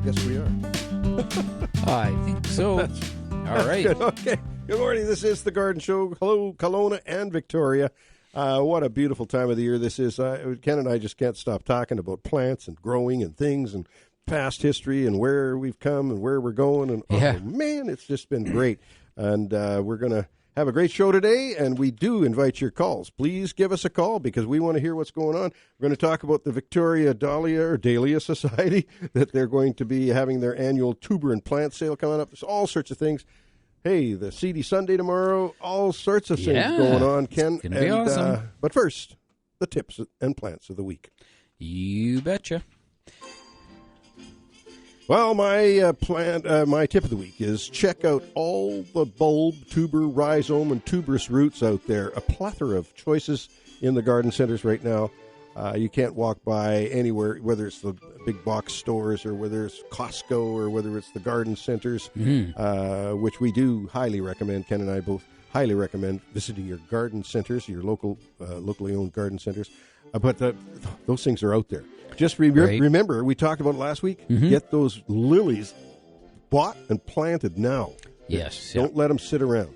Yes, we are. I think so. All right. Good. Okay. Good morning. This is The Garden Show. Hello, Kelowna and Victoria. What a beautiful time of the year this is. Ken and I just can't stop talking about plants and growing and things and past history and where we've come and where we're going. And oh, man, it's just been great. And we're going to have a great show today, and we do invite your calls. Please give us a call because we want to hear what's going on. We're going to talk about the Victoria Dahlia Society, that they're going to be having their annual tuber and plant sale coming up. There's all sorts of things. Hey, the Seedy Sunday tomorrow, all sorts of things going on, Ken. It's going to be awesome. But first, the tips and plants of the week. You betcha. Well, my tip of the week is check out all the bulb, tuber, rhizome, and tuberous roots out there. A plethora of choices in the garden centers right now. You can't walk by anywhere, whether it's the big box stores or whether it's Costco or whether it's the garden centers, which we do highly recommend. Ken and I both highly recommend visiting your garden centers, your locally owned garden centers. But those things are out there. Just remember, we talked about it last week, get those lilies bought and planted now. Yes. Don't let them sit around.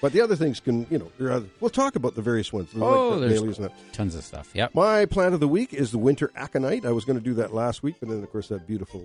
But the other things we'll talk about the various ones. There's tons of stuff. Yep. My plant of the week is the winter aconite. I was going to do that last week, but then, of course, that beautiful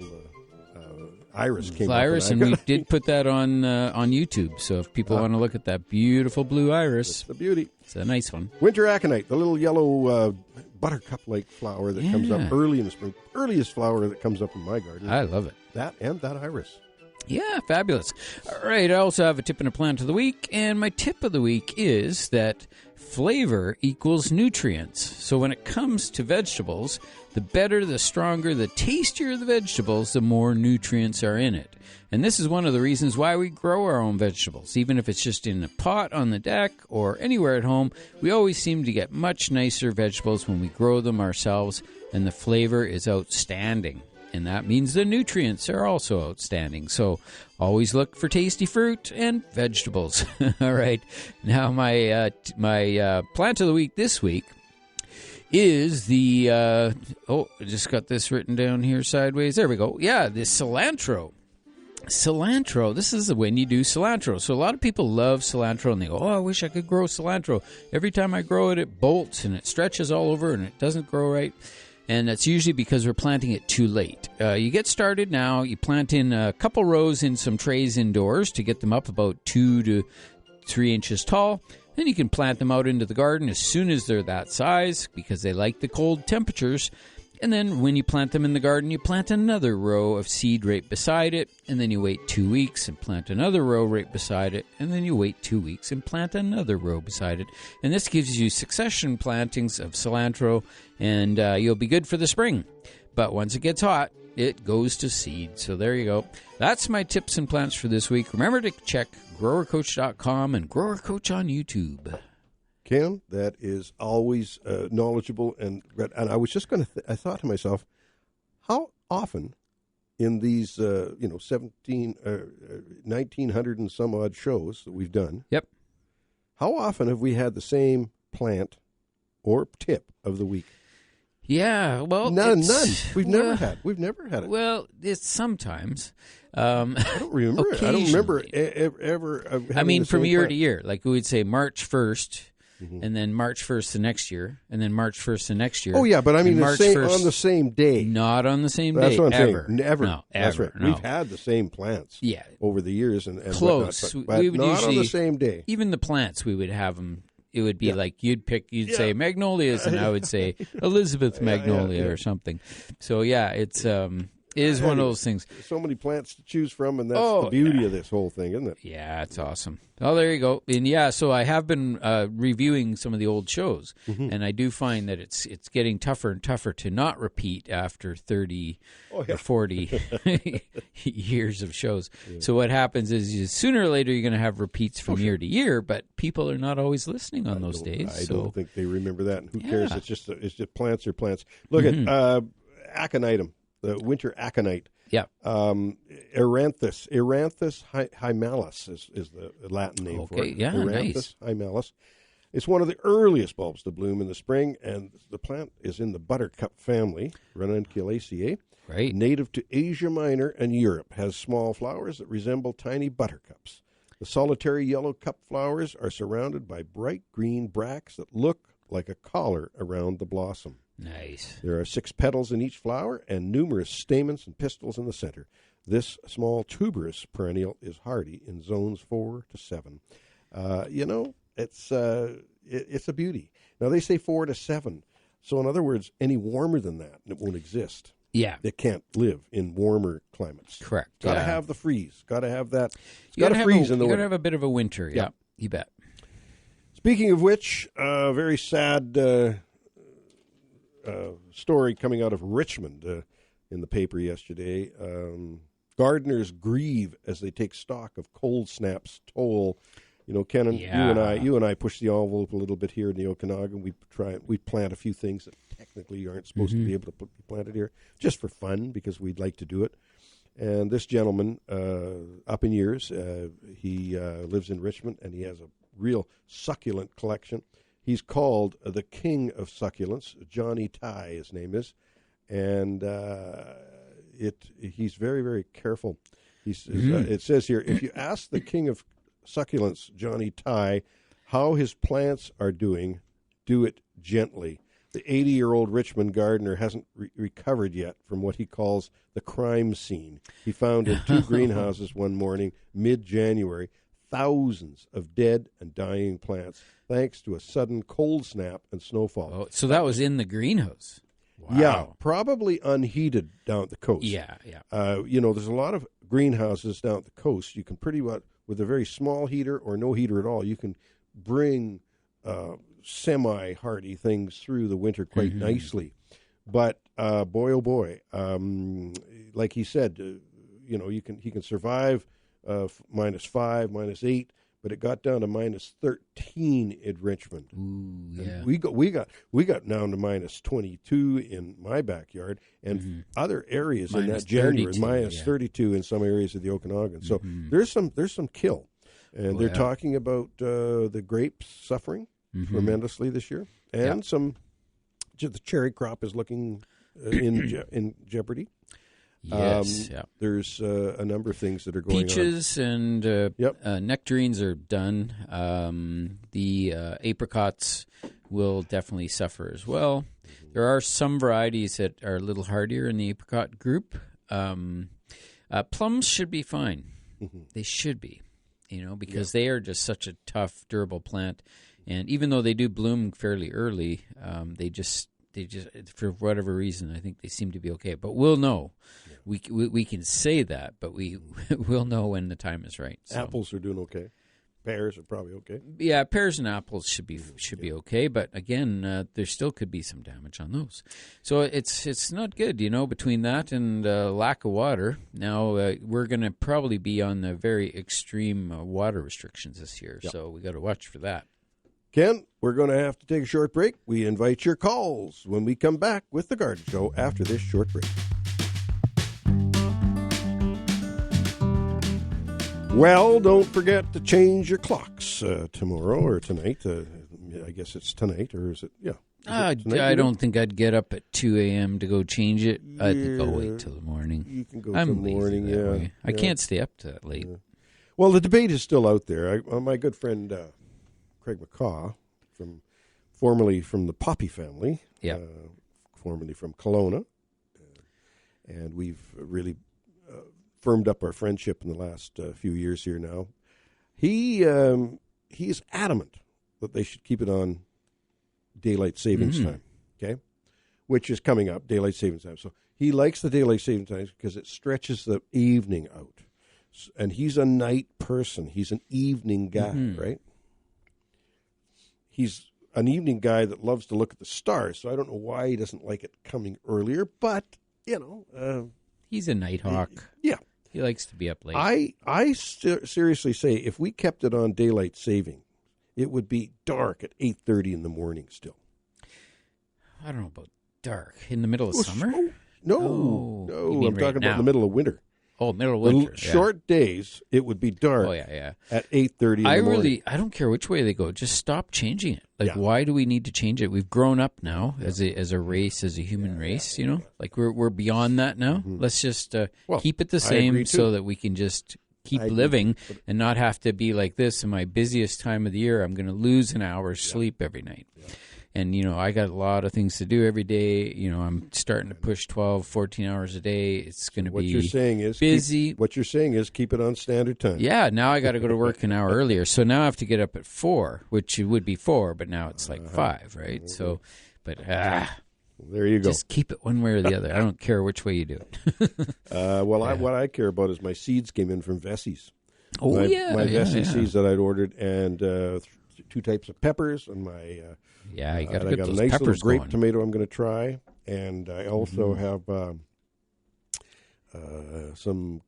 iris came up. Iris, and we did put that on YouTube. So if people want to look at that beautiful blue iris. That's the beauty. It's a nice one. Winter aconite, the little yellow buttercup-like flower that comes up early in the spring. Earliest flower that comes up in my garden. I love it. That and that iris. Yeah, fabulous. All right, I also have a tip and a plant of the week, and my tip of the week is that flavor equals nutrients. So when it comes to vegetables, the better, the stronger, the tastier the vegetables, the more nutrients are in it. And this is one of the reasons why we grow our own vegetables. Even if it's just in a pot on the deck or anywhere at home, we always seem to get much nicer vegetables when we grow them ourselves, and the flavor is outstanding. And that means the nutrients are also outstanding. So always look for tasty fruit and vegetables. All right. Now my plant of the week this week is the, I just got this written down here sideways. There we go. Yeah, the cilantro. Cilantro, this is when you do cilantro. So a lot of people love cilantro and they go, I wish I could grow cilantro. Every time I grow it, it bolts and it stretches all over and it doesn't grow right. And that's usually because we're planting it too late. You get started now. You plant in a couple rows in some trays indoors to get them up about 2 to 3 inches tall. Then you can plant them out into the garden as soon as they're that size because they like the cold temperatures. And then when you plant them in the garden, you plant another row of seed right beside it. And then you wait 2 weeks and plant another row right beside it. And then you wait 2 weeks and plant another row beside it. And this gives you succession plantings of cilantro, and you'll be good for the spring. But once it gets hot, it goes to seed. So there you go. That's my tips and plants for this week. Remember to check growercoach.com and Grower Coach on YouTube. Ken, that is always knowledgeable, and I was just going to. I thought to myself, how often in these 1900 and some odd shows that we've done, how often have we had the same plant or tip of the week? Yeah, well, none. We've never had it. Well, it's sometimes. I don't remember. I don't remember ever. I mean, from year to year, like we would say March 1st. And then March 1st the next year, and then March 1st the next year. Oh, yeah, but I mean March 1st, on the same day. Not on the same That's day, what I'm ever. saying. Never. No, That's ever. right. No. We've had the same plants over the years. and close. Whatnot, but we would not usually, on the same day. Even the plants, we would have them. It would be like you'd say magnolias, and I would say Elizabeth magnolia or something. So, yeah, it's... It is one of those things. So many plants to choose from, and that's the beauty of this whole thing, isn't it? Yeah, it's awesome. Oh, there you go. And so I have been reviewing some of the old shows, and I do find that it's getting tougher and tougher to not repeat after 30 or 40 years of shows. Yeah. So what happens is sooner or later you're going to have repeats from year to year, but people are not always listening on those days. I don't think they remember that. And who cares? It's just plants are plants. Look at aconitum. The winter aconite. Yeah. Eranthus hymalis is the Latin name for it. Yeah, Eranthus nice. hymalis. It's one of the earliest bulbs to bloom in the spring, and the plant is in the buttercup family, Ranunculaceae. Right. Native to Asia Minor and Europe, has small flowers that resemble tiny buttercups. The solitary yellow cup flowers are surrounded by bright green bracts that look like a collar around the blossom. Nice. There are 6 petals in each flower and numerous stamens and pistils in the center. This small tuberous perennial is hardy in zones 4 to 7. It's a beauty. Now, they say 4 to 7. So, in other words, any warmer than that, it won't exist. Yeah. It can't live in warmer climates. Correct. Got to have the freeze. Got to have that. It's got to freeze in the winter. You got to have a bit of a winter. Yeah, you bet. Speaking of which, a very sad story coming out of Richmond in the paper yesterday. Gardeners grieve as they take stock of cold snap's toll. You know, Ken and you and I push the envelope a little bit here in the Okanagan. We plant a few things that technically aren't supposed to be able to be planted here, just for fun because we'd like to do it. And this gentleman, up in years, he lives in Richmond, and he has a real succulent collection. He's called the King of Succulents. Johnny Ty, his name is, and he's very, very careful. It says here, if you ask the King of Succulents, Johnny Ty, how his plants are doing, do it gently. The 80-year-old Richmond gardener hasn't recovered yet from what he calls the crime scene. He found in 2 greenhouses one morning, mid-January, thousands of dead and dying plants, thanks to a sudden cold snap and snowfall. Oh, so that was in the greenhouse. Wow. Yeah, probably unheated down at the coast. Yeah. There's a lot of greenhouses down at the coast. You can pretty much, with a very small heater or no heater at all, you can bring semi-hardy things through the winter quite nicely. But boy, oh boy, like he said, he can survive -5, -8, but it got down to -13 in Richmond. Ooh, yeah. And we got down to -22 in my backyard, and other areas in that January -32 in some areas of the Okanagan. So there's some kill, and they're talking about the grapes suffering tremendously this year, and the cherry crop is looking in jeoprity. Yes, There's a number of things that are going on. Peaches and nectarines are done. The apricots will definitely suffer as well. There are some varieties that are a little hardier in the apricot group. Plums should be fine. They should be, because they are just such a tough, durable plant. And even though they do bloom fairly early, they just for whatever reason, I think they seem to be okay. But we'll know. Yeah. We can say that, but we'll know when the time is right. So. Apples are doing okay. Pears are probably okay. Yeah, pears and apples should be okay. But again, there still could be some damage on those. So it's not good, between that and lack of water. Now we're going to probably be on the very extreme water restrictions this year. Yep. So we got to watch for that. Ken, we're going to have to take a short break. We invite your calls when we come back with The Garden Show after this short break. Well, don't forget to change your clocks tomorrow or tonight. I guess it's tonight, or is it? Yeah. I don't think I'd get up at 2 a.m. to go change it. I think I'll wait till the morning. You can go till the morning, yeah. I can't stay up to that late. Yeah. Well, the debate is still out there. My good friend Craig McCaw, formerly from the Poppy family, formerly from Kelowna, and we've really firmed up our friendship in the last few years here now. He is adamant that they should keep it on daylight savings time, okay, which is coming up, daylight savings time. So he likes the daylight savings time because it stretches the evening out, and he's a night person. He's an evening guy, right? He's an evening guy that loves to look at the stars, so I don't know why he doesn't like it coming earlier, but, he's a night hawk. Yeah. He likes to be up late. I seriously say, if we kept it on daylight saving, it would be dark at 8:30 in the morning still. I don't know about dark. In the middle of summer? No, I'm talking about in the middle of winter. Oh, middle of The winter. short days, it would be dark. Oh, yeah. At 8:30 in the morning. I don't care which way they go. Just stop changing it. Like, why do we need to change it? We've grown up now as a race, as a human race. You know, like we're beyond that now. Mm-hmm. Let's just keep it the same so that we can just keep living and not have to be like this. In my busiest time of the year, I'm going to lose an hour's sleep every night. And, you know, I got a lot of things to do every day. You know, I'm starting to push 12, 14 hours a day. It's going to be what you're saying is busy. What you're saying is keep it on standard time. Yeah, now I got to go to work an hour earlier. So now I have to get up at 4, which it would be 4, but now it's like 5, right? Okay. So, but there you go. Just keep it one way or the other. I don't care which way you do it. What I care about is my seeds came in from Vessies. Oh, my Vessi seeds that I'd ordered, and 2 types of peppers, and my you got to get I got those a nice peppers little grape going. tomato I'm going to try, and I also have some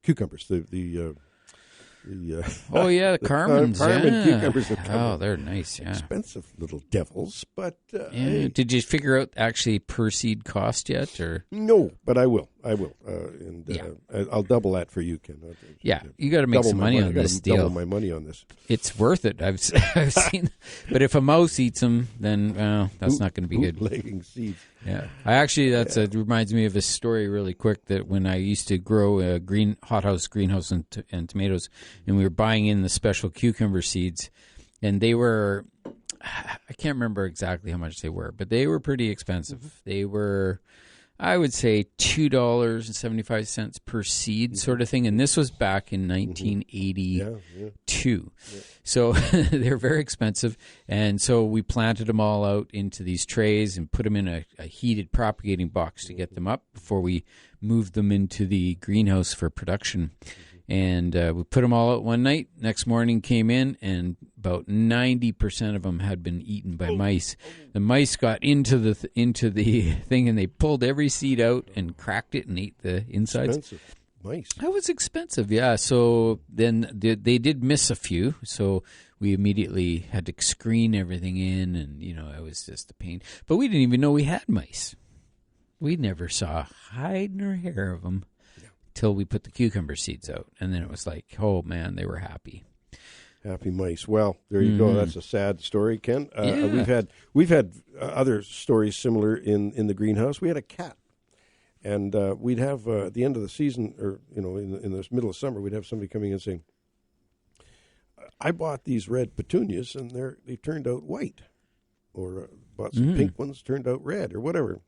cucumbers. The the Carmen's. Carmen cucumbers that come Oh, they're nice. Yeah, expensive little devils, but hey. Did you figure out actually per seed cost yet, or no? But I will, and I'll double that for you, Ken. You got to make some money on this deal. Double my money on this. It's worth it. I've seen, but if a mouse eats them, then that's not going to be good. Bootlegging seeds. Yeah, it reminds me of a story really quick that when I used to grow a hothouse greenhouse and tomatoes, and we were buying in the special cucumber seeds, and they were, I can't remember exactly how much they were, but they were pretty expensive. They were, I would say, $2.75 per seed sort of thing, and this was back in 1982. So they're very expensive, and so we planted them all out into these trays and put them in a heated propagating box to get them up before we moved them into the greenhouse for production. And we put them all out one night. Next morning came in, and about 90% of them had been eaten by mice. The mice got into the thing, and they pulled every seed out and cracked it and ate the insides. Expensive mice. That was expensive, yeah. So then they did miss a few, so we immediately had to screen everything in, and it was just a pain. But we didn't even know we had mice. We never saw a hide nor hair of them. Till we put the cucumber seeds out, and then it was like, oh man, they were happy. Happy mice. Well, there you go. That's a sad story, Ken. We've had other stories similar in the greenhouse. We had a cat, and we'd have at the end of the season, or in the middle of summer, we'd have somebody coming in saying, "I bought these red petunias, and they turned out white," or bought some pink ones, turned out red, or whatever.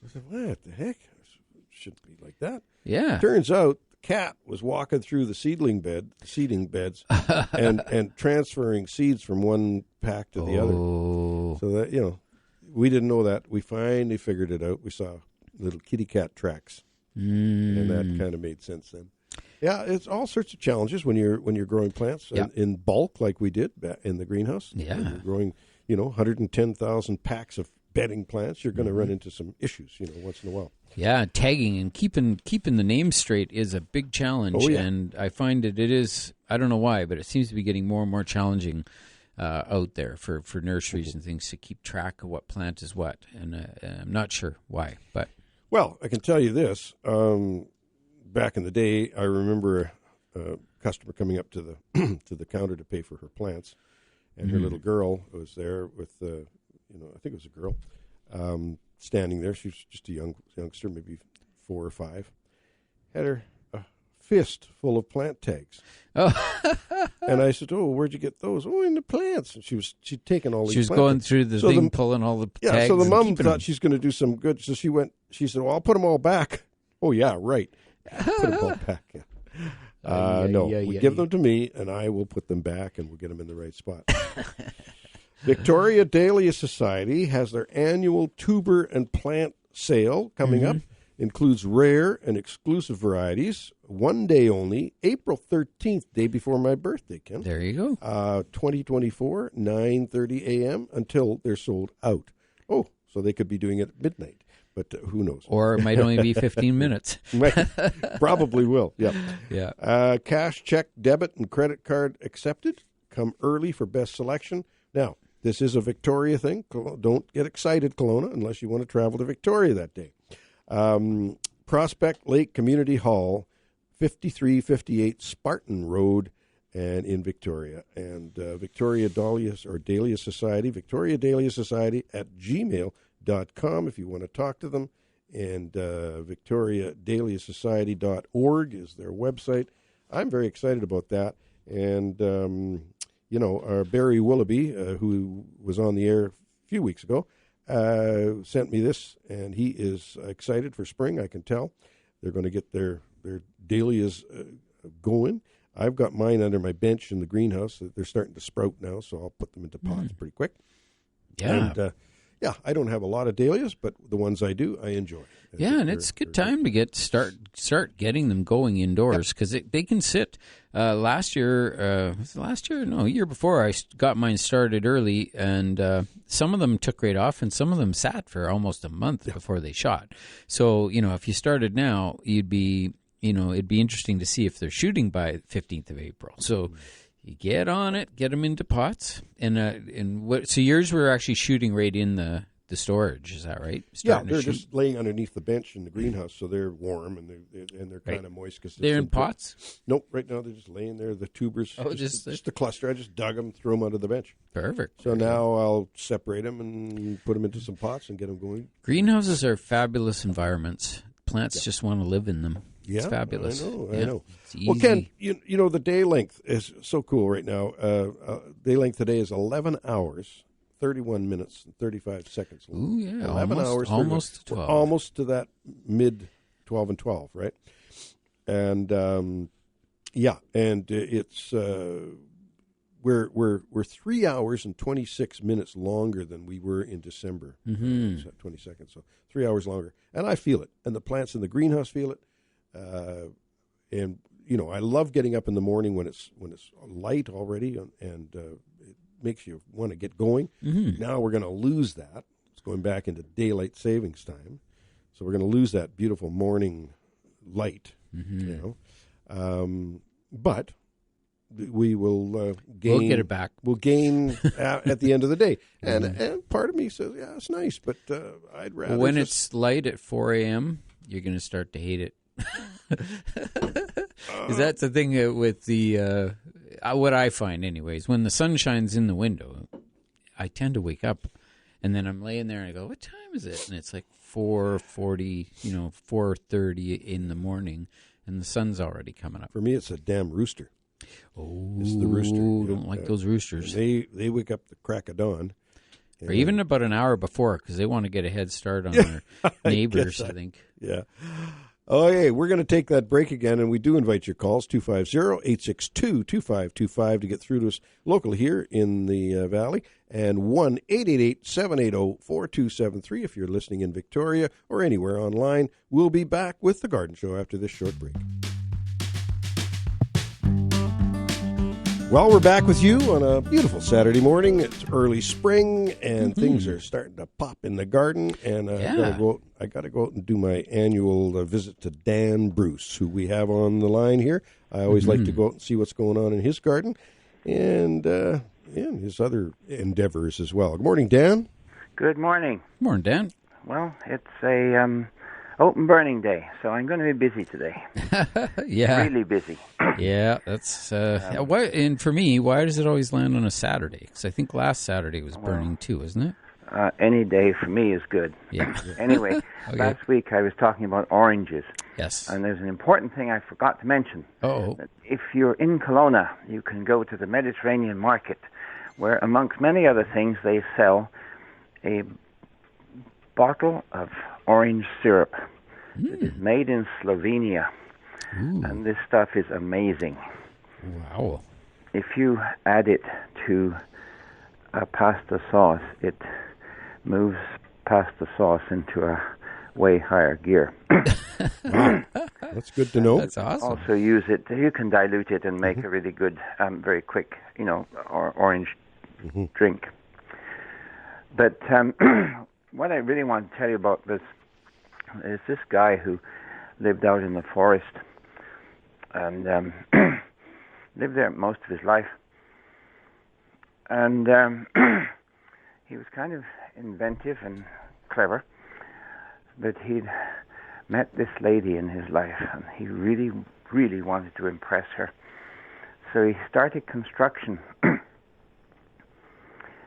I said, "What the heck? It shouldn't be like that." Yeah. Turns out the cat was walking through the seeding beds and transferring seeds from one pack to the other. So that, we didn't know that. We finally figured it out. We saw little kitty cat tracks. And that kind of made sense then. Yeah, it's all sorts of challenges when you're growing plants in bulk like we did in the greenhouse. Yeah. When you're growing, 110,000 packs of bedding plants, you're going to run into some issues, once in a while. Yeah, tagging and keeping the name straight is a big challenge. Oh, yeah. And I find it is, I don't know why, but it seems to be getting more and more challenging out there for nurseries and things to keep track of what plant is what. And I'm not sure why, but... Well, I can tell you this. Back in the day, I remember a customer coming up to the to the counter to pay for her plants, and her little girl was there with, I think it was a girl, standing there. She was just a youngster, maybe 4 or 5. Had her fist full of plant tags. Oh. And I said, "Oh, where'd you get those?" "Oh, in the plants." And she'd taken all these. She was going through the thing, pulling all the tags. Yeah, so the mom thought she's going to do some good. So she said, "Well, I'll put them all back." "Oh, yeah, right." Put them all back. Yeah. Give them to me, and I will put them back, and we'll get them in the right spot. Victoria Dahlia Society has their annual tuber and plant sale coming up. Includes rare and exclusive varieties. One day only, April 13th, day before my birthday, Ken. There you go. 2024, 9:30 a.m. until they're sold out. Oh, so they could be doing it at midnight, but who knows? Or it might only be 15 minutes. Probably will, yeah. Yeah. Cash, check, debit, and credit card accepted. Come early for best selection. Now, this is a Victoria thing. Don't get excited, Kelowna, unless you want to travel to Victoria that day. Prospect Lake Community Hall, 5358 Spartan Road, and in Victoria. And Victoria Dahlia Society, Victoria Dahlia Society at gmail.com if you want to talk to them. And victoriadahliasociety.org is their website. I'm very excited about that. And, Barry Willoughby, who was on the air a few weeks ago, sent me this, and he is excited for spring, I can tell. They're going to get their dahlias going. I've got mine under my bench in the greenhouse. They're starting to sprout now, so I'll put them into pots pretty quick. Yeah. And, I don't have a lot of dahlias, but the ones I do, I enjoy. And it's a good time to start getting them going indoors because they can sit. Last year, a year before, I got mine started early, and some of them took right off, and some of them sat for almost a month before they shot. So, if you started now, it'd be interesting to see if they're shooting by 15th of April. So you get on it, get them into pots, so yours were actually shooting right in the storage, is that right? They're just laying underneath the bench in the greenhouse, so they're warm and they're kind of moist. Cause they're in pots? Nope, right now they're just laying there, the tubers. Oh, just a cluster. I just dug them, threw them under the bench. Perfect. So now I'll separate them and put them into some pots and get them going. Greenhouses are fabulous environments. Plants just want to live in them. It's fabulous. I know. It's easy. Well, Ken, the day length is so cool right now. Day length today is 11 hours, 31 minutes, and 35 seconds. Ooh, yeah. 11 hours. Almost 12. Almost to that mid 12 and 12, right? And, it's, we're 3 hours and 26 minutes longer than we were in December, 22nd. So 3 hours longer. And I feel it. And the plants in the greenhouse feel it. I love getting up in the morning when it's light already, and it makes you want to get going. Mm-hmm. Now we're going to lose that. It's going back into daylight savings time, so we're going to lose that beautiful morning light. Mm-hmm. But we will gain. We'll get it back. We'll gain at the end of the day, and part of me says, yeah, it's nice, but I'd rather when it's light at 4 a.m., you're going to start to hate it. Is that the thing with the what I find anyways, when the sun shines in the window, I tend to wake up, and then I'm laying there and I go, what time is it? And it's like 4:40, 4:30 in the morning, and the sun's already coming up. For me, it's a damn rooster. Oh, it's the rooster. Don't like those roosters. They wake up the crack of dawn. Or even about an hour before, because they want to get a head start on their neighbors, I think. Yeah. Okay, we're going to take that break again, and we do invite your calls, 250-862-2525 to get through to us locally here in the Valley, and 1-888-780-4273 if you're listening in Victoria or anywhere online. We'll be back with The Garden Show after this short break. Well, we're back with you on a beautiful Saturday morning. It's early spring, and things are starting to pop in the garden. And I got to go out and do my annual visit to Dan Bruce, who we have on the line here. I always like to go out and see what's going on in his garden and his other endeavors as well. Good morning, Dan. Good morning. Morning, Dan. Well, it's a open burning day, so I'm going to be busy today. Yeah. Really busy. Yeah, that's why. And for me, why does it always land on a Saturday? Because I think last Saturday was burning too, isn't it? Any day for me is good. Yeah. Anyway, last week I was talking about oranges. Yes. And there's an important thing I forgot to mention. Oh. If you're in Kelowna, you can go to the Mediterranean market, where amongst many other things they sell a bottle of orange syrup. It is made in Slovenia. Ooh. And this stuff is amazing. Wow. If you add it to a pasta sauce, it moves pasta sauce into a way higher gear. Wow. That's good to know. That's awesome. Also use it, you can dilute it and make a really good, very quick, orange drink. But what I really want to tell you about this is this guy who lived out in the forest and lived there most of his life. And he was kind of inventive and clever, but he'd met this lady in his life, and he really, really wanted to impress her. So he started construction, and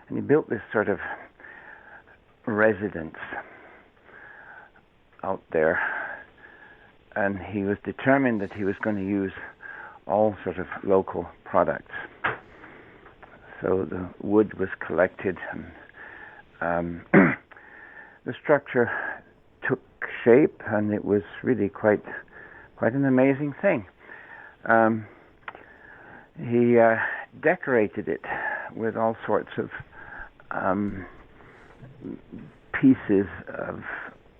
he built this sort of residence out there, and he was determined that he was going to use all sort of local products. So the wood was collected, and the structure took shape, and it was really quite an amazing thing. He decorated it with all sorts of pieces of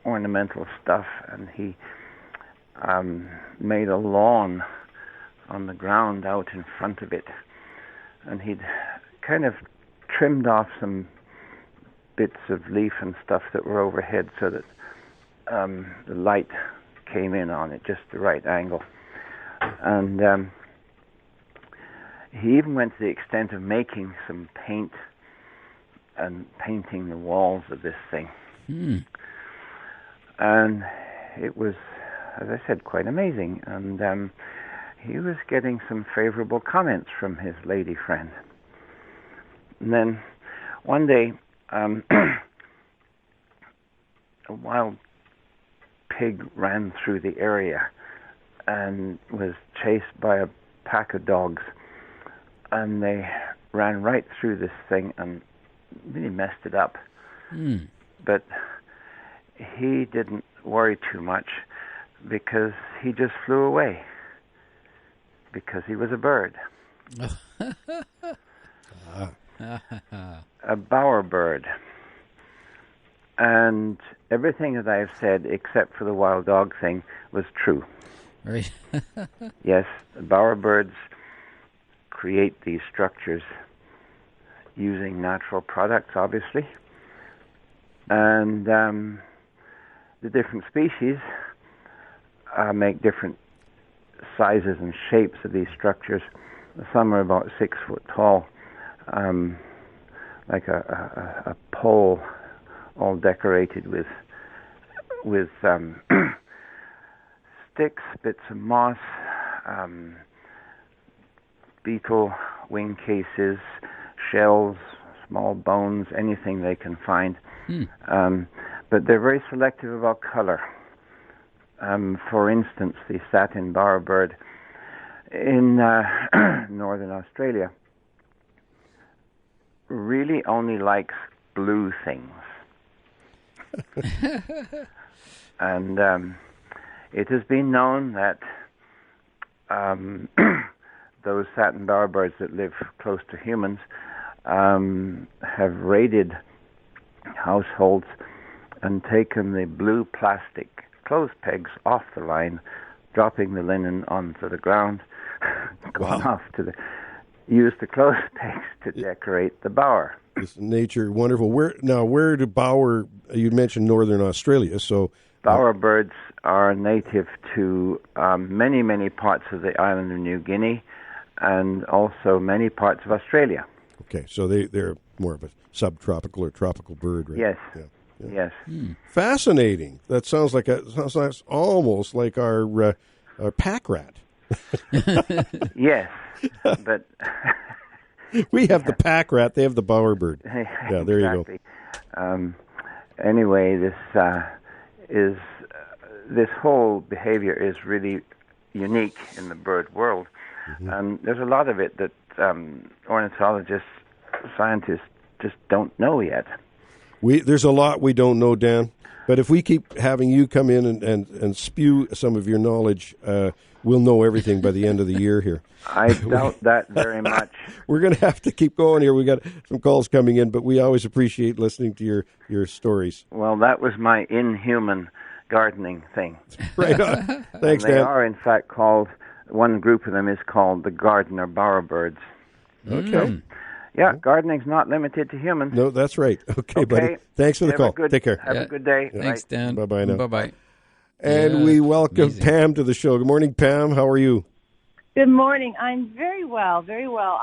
ornamental stuff, and he made a lawn on the ground out in front of it, and he'd kind of trimmed off some bits of leaf and stuff that were overhead so that the light came in on it just the right angle. And he even went to the extent of making some paint and painting the walls of this thing. And it was, as I said, quite amazing. And he was getting some favorable comments from his lady friend. And then one day, a wild pig ran through the area and was chased by a pack of dogs. And they ran right through this thing and really messed it up. But he didn't worry too much because he just flew away because he was a bird. A bowerbird. And everything that I've said, except for the wild dog thing, was true. Right. Yes, the bowerbirds create these structures using natural products, obviously. And the different species make different sizes and shapes of these structures. Some are about 6 foot tall, like a pole, all decorated with sticks, bits of moss, beetle wing cases, shells, small bones, anything they can find. But they're very selective about color. For instance, the satin bowerbird in northern Australia really only likes blue things. And it has been known that those satin bowerbirds that live close to humans have raided households and taken the blue plastic clothes pegs off the line, dropping the linen onto the ground, going off to use the clothes pegs to decorate the bower. This nature, wonderful. Where do bower? You mentioned northern Australia, so bowerbirds are native to many, many parts of the island of New Guinea, and also many parts of Australia. Okay, so they're more of a subtropical or tropical bird, right? Yes. Yeah. Yes. Fascinating. That sounds almost like our pack rat. Yes, but we have the pack rat. They have the bowerbird. Yeah, there exactly. You go. Anyway, this whole behavior is really unique in the bird world, and there's a lot of it that ornithologists, scientists just don't know yet. There's a lot we don't know, Dan. But if we keep having you come in and spew some of your knowledge, we'll know everything by the end of the year here. I doubt that very much. We're going to have to keep going here. We got some calls coming in, but we always appreciate listening to your stories. Well, that was my inhuman gardening thing. Right on. Thanks, Dan. They are, in fact, called, one group of them is called the gardener bowerbirds. Okay. Yeah, gardening's not limited to humans. No, that's right. Okay, buddy. Thanks for the call. Take care. Have a good day. Thanks, Dan. Bye-bye now. Bye-bye. And we welcome Pam to the show. Good morning, Pam. How are you? Good morning. I'm very well, very well.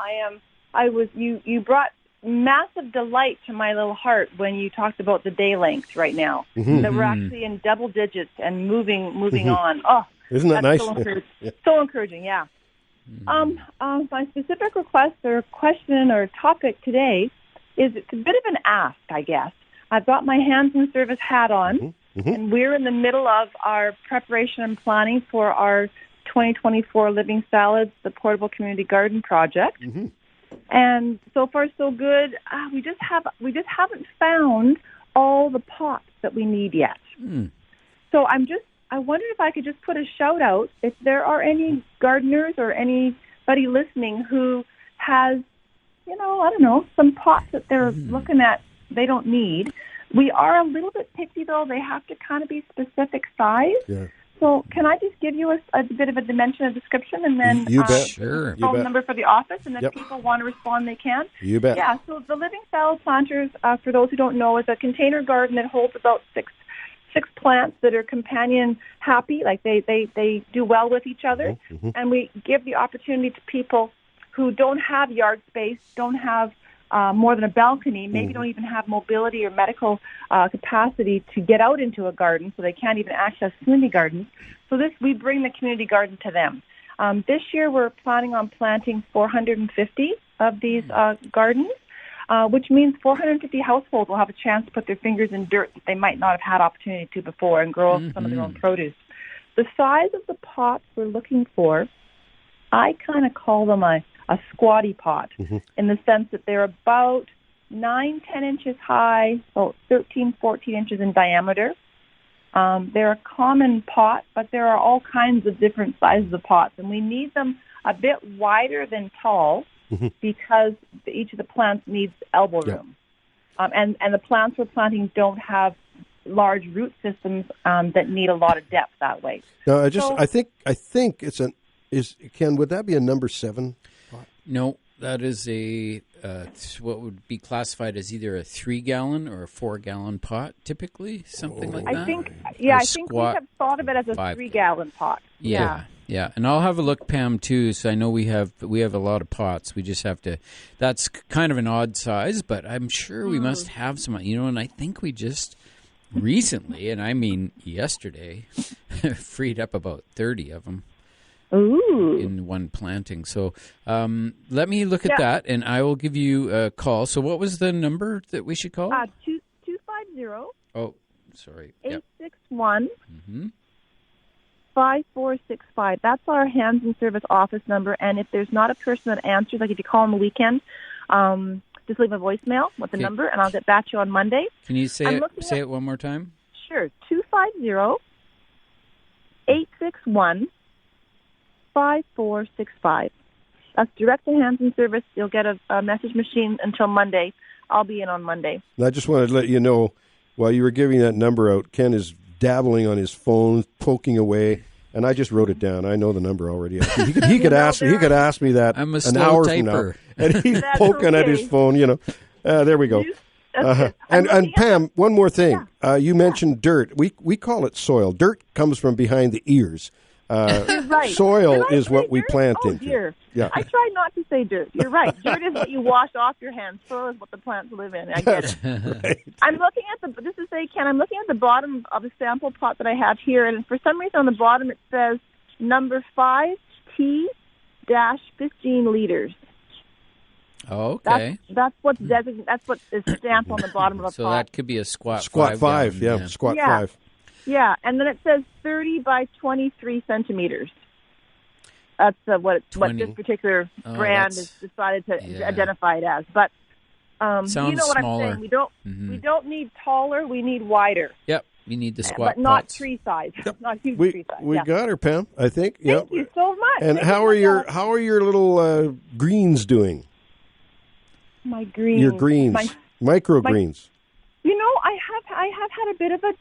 You brought massive delight to my little heart when you talked about the day length right now. That we're actually in double digits and moving on. Oh, isn't that nice? So encouraging. So encouraging, yeah. My specific request or question or topic today is it's a bit of an ask, I guess. I've got my hands in service hat on, and we're in the middle of our preparation and planning for our 2024 Living Salads, the Portable Community Garden Project. And so far, so good. We just haven't found all the pots that we need yet. So I wondered if I could just put a shout out if there are any gardeners or anybody listening who has, I don't know, some pots that they're looking at they don't need. We are a little bit picky, though. They have to kind of be specific size. Yeah. So can I just give you a bit of a dimension of description and then you bet. Sure. phone number for the office, and if people want to respond, they can? You bet. Yeah, so the Living Salad Planters, for those who don't know, is a container garden that holds about six plants that are companion happy, like they do well with each other. And we give the opportunity to people who don't have yard space, don't have more than a balcony, maybe don't even have mobility or medical capacity to get out into a garden, so they can't even access community gardens. So we bring the community garden to them. This year we're planning on planting 450 of these gardens, which means 450 households will have a chance to put their fingers in dirt that they might not have had opportunity to before and grow some of their own produce. The size of the pots we're looking for, I kind of call them a squatty pot in the sense that they're about 9-10 inches high, so 13-14 inches in diameter. They're a common pot, but there are all kinds of different sizes of pots, and we need them a bit wider than tall because each of the plants needs elbow room. And the plants we're planting don't have large root systems that need a lot of depth that way. No, I think it's Ken, would that be a number 7? No, that is what would be classified as either a 3-gallon or a 4-gallon pot, typically, something like that. I think we have thought of it as a 3-gallon pot. Yeah, and I'll have a look, Pam, too. So I know we have a lot of pots. We just have to. That's kind of an odd size, but I'm sure we must have some. And I think we just recently, and I mean yesterday, freed up about 30 of them. Ooh. In one planting. So let me look at that, and I will give you a call. So what was the number that we should call? 250. Oh, sorry. 861 5465. That's our hands and service office number. And if there's not a person that answers, like if you call on the weekend, just leave a voicemail with the number, and I'll get back to you on Monday. Can you say it one more time? Sure. 250 861 5465. That's direct to hands and service. You'll get a message machine until Monday. I'll be in on Monday. I just wanted to let you know, while you were giving that number out, Ken is dabbling on his phone, poking away, and I just wrote it down. I know the number already. He could ask me that an hour from now, and he's poking at his phone. There we go. And Pam, one more thing. You mentioned dirt. We call it soil. Dirt comes from behind the ears. Right. Soil is what we plant into. Dear. Yeah. I try not to say dirt. You're right. Dirt is what you wash off your hands. Soil is what the plants live in. I get it. Right. I'm looking at I'm looking at the bottom of the sample pot that I have here, and for some reason on the bottom it says number 5T-15 liters. Oh, okay. That's what's stamped on the bottom of a pot. So that could be a squat 5. Yeah, squat 5. Yeah, and then it says 30 by 23 centimeters. That's what this particular brand has decided to identify it as. But sounds you know what smaller. I'm saying. We don't need taller. We need wider. Yep, you need the squat but not pots. Tree size. Yep. Not huge tree size. We got her, Pam. I think. Thank you so much. And how are your little greens doing? My greens. Your greens, microgreens. I have had a bit of a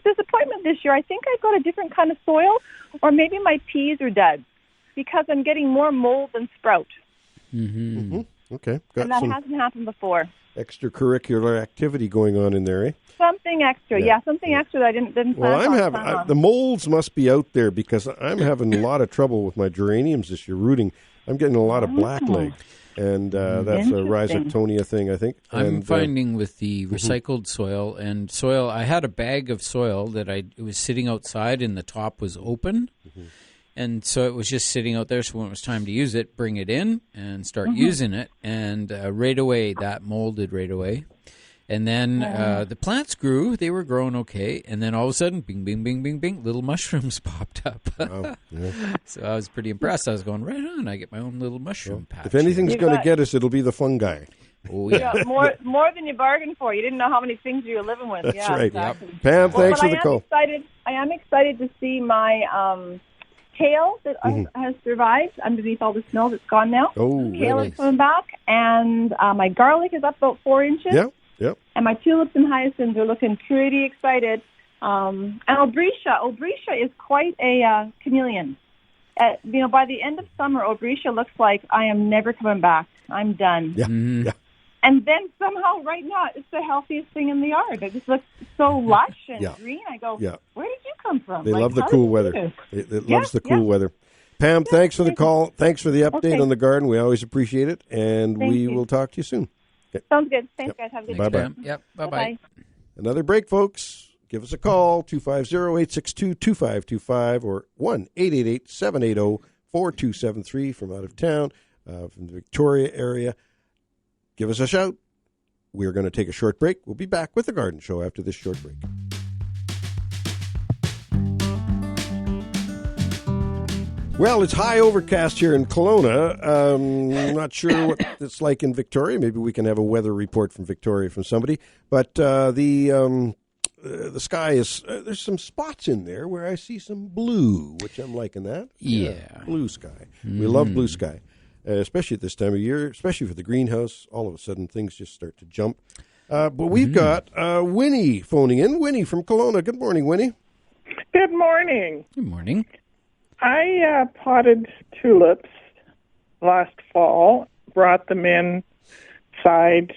disappointment this year. I think I've got a different kind of soil, or maybe my peas are dead because I'm getting more mold than sprout. Okay. And that hasn't happened before. Extracurricular activity going on in there, eh? Something extra, something extra that I didn't plan on. The molds must be out there because I'm having a lot of trouble with my geraniums this year rooting. I'm getting a lot of blackleg. And that's a rhizoctonia thing, I think. I'm finding with the recycled soil and soil, I had a bag of soil that it was sitting outside and the top was open. And so it was just sitting out there. So when it was time to use it, bring it in and start using it. And right away, that molded right away. And then the plants grew. They were growing okay. And then all of a sudden, bing, bing, bing, bing, bing, little mushrooms popped up. Wow. Yeah. So I was pretty impressed. I was going, right on. I get my own little mushroom patch. If anything's going to get us, it'll be the fungi. Oh, yeah. more than you bargained for. You didn't know how many things you were living with. That's yeah, right. Exactly. Yep. Pam, thanks for the call. I am excited to see my kale that has survived underneath all the snow that's gone now. Oh, kale is coming back, and my garlic is up about 4 inches. Yeah. Yep. And my tulips and hyacinths are looking pretty excited. And Obretia is quite a chameleon. By the end of summer, Obretia looks like I am never coming back. I'm done. Yeah. Yeah. And then somehow, right now, it's the healthiest thing in the yard. It just looks so lush and green. I go, where did you come from? They love the cool weather. It loves the cool weather. Pam, thanks for the call. Thanks for the update on the garden. We always appreciate it. And we will talk to you soon. Okay. Sounds good. Thanks, guys. Have a good day. Bye-bye. Yep. Bye-bye. Another break, folks. Give us a call, 250-862-2525 or 1-888-780-4273 from out of town, from the Victoria area. Give us a shout. We're going to take a short break. We'll be back with the Garden Show after this short break. Well, it's high overcast here in Kelowna. I'm not sure what it's like in Victoria. Maybe we can have a weather report from Victoria from somebody. But the sky is, there's some spots in there where I see some blue, which I'm liking that. Yeah. Blue sky. We love blue sky, especially at this time of year, especially for the greenhouse. All of a sudden, things just start to jump. But we've got Winnie phoning in. Winnie from Kelowna. Good morning, Winnie. Good morning. Good morning. I potted tulips last fall, brought them inside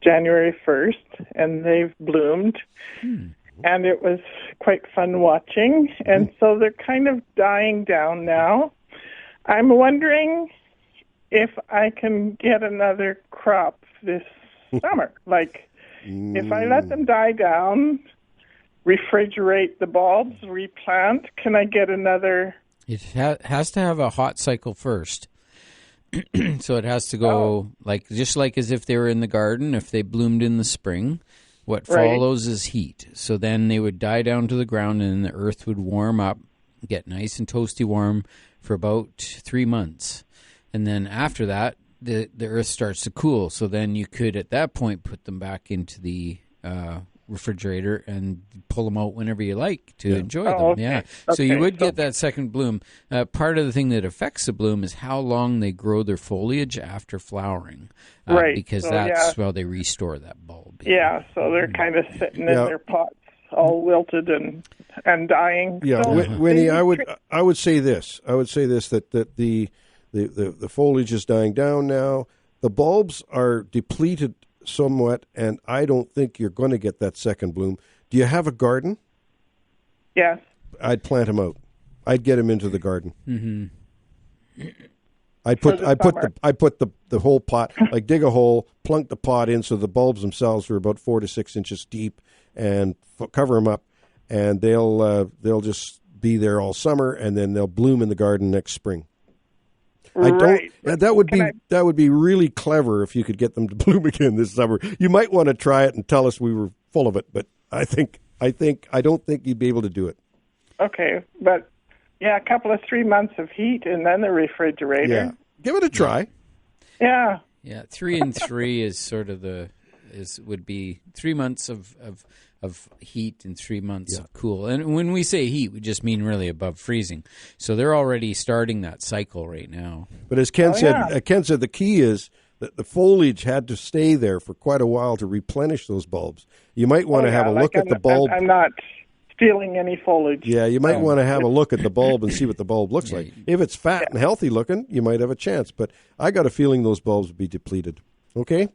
January 1st, and they've bloomed. And it was quite fun watching. And so they're kind of dying down now. I'm wondering if I can get another crop this summer. Like, if I let them die down, refrigerate the bulbs, replant, can I get another? It has to have a hot cycle first. So it has to go just like as if they were in the garden. If they bloomed in the spring, what follows is heat. So then they would die down to the ground and the earth would warm up, get nice and toasty warm for about 3 months. And then after that, the earth starts to cool. So then you could, at that point, put them back into the refrigerator and pull them out whenever you like to enjoy them. Okay. Yeah. So you would get that second bloom. Part of the thing that affects the bloom is how long they grow their foliage after flowering. Because so, that's how they restore that bulb. Yeah, so they're kind of sitting in their pots all wilted and dying. Yeah, so Winnie, I would say this. That the foliage is dying down now. The bulbs are depleted somewhat, and I don't think you're going to get that second bloom. Do you have a garden? Yes. I'd plant them out. I'd get them into the garden. Mm-hmm. I put the whole pot, like dig a hole, plunk the pot in so the bulbs themselves are about 4 to 6 inches deep, and cover them up, and they'll just be there all summer, and then they'll bloom in the garden next spring. That would be really clever if you could get them to bloom again this summer. You might want to try it and tell us we were full of it, but I don't think you'd be able to do it. Okay, but a couple of 3 months of heat and then the refrigerator. Yeah, give it a try. Yeah. Yeah, 3 and 3 is sort of would be 3 months of heat and 3 months of cool. And when we say heat, we just mean really above freezing. So they're already starting that cycle right now. But as Ken said, the key is that the foliage had to stay there for quite a while to replenish those bulbs. You might want to have a look at the bulb. I'm not stealing any foliage. Yeah, you might want to have a look at the bulb and see what the bulb looks like. If it's fat and healthy looking, you might have a chance. But I got a feeling those bulbs would be depleted. Okay?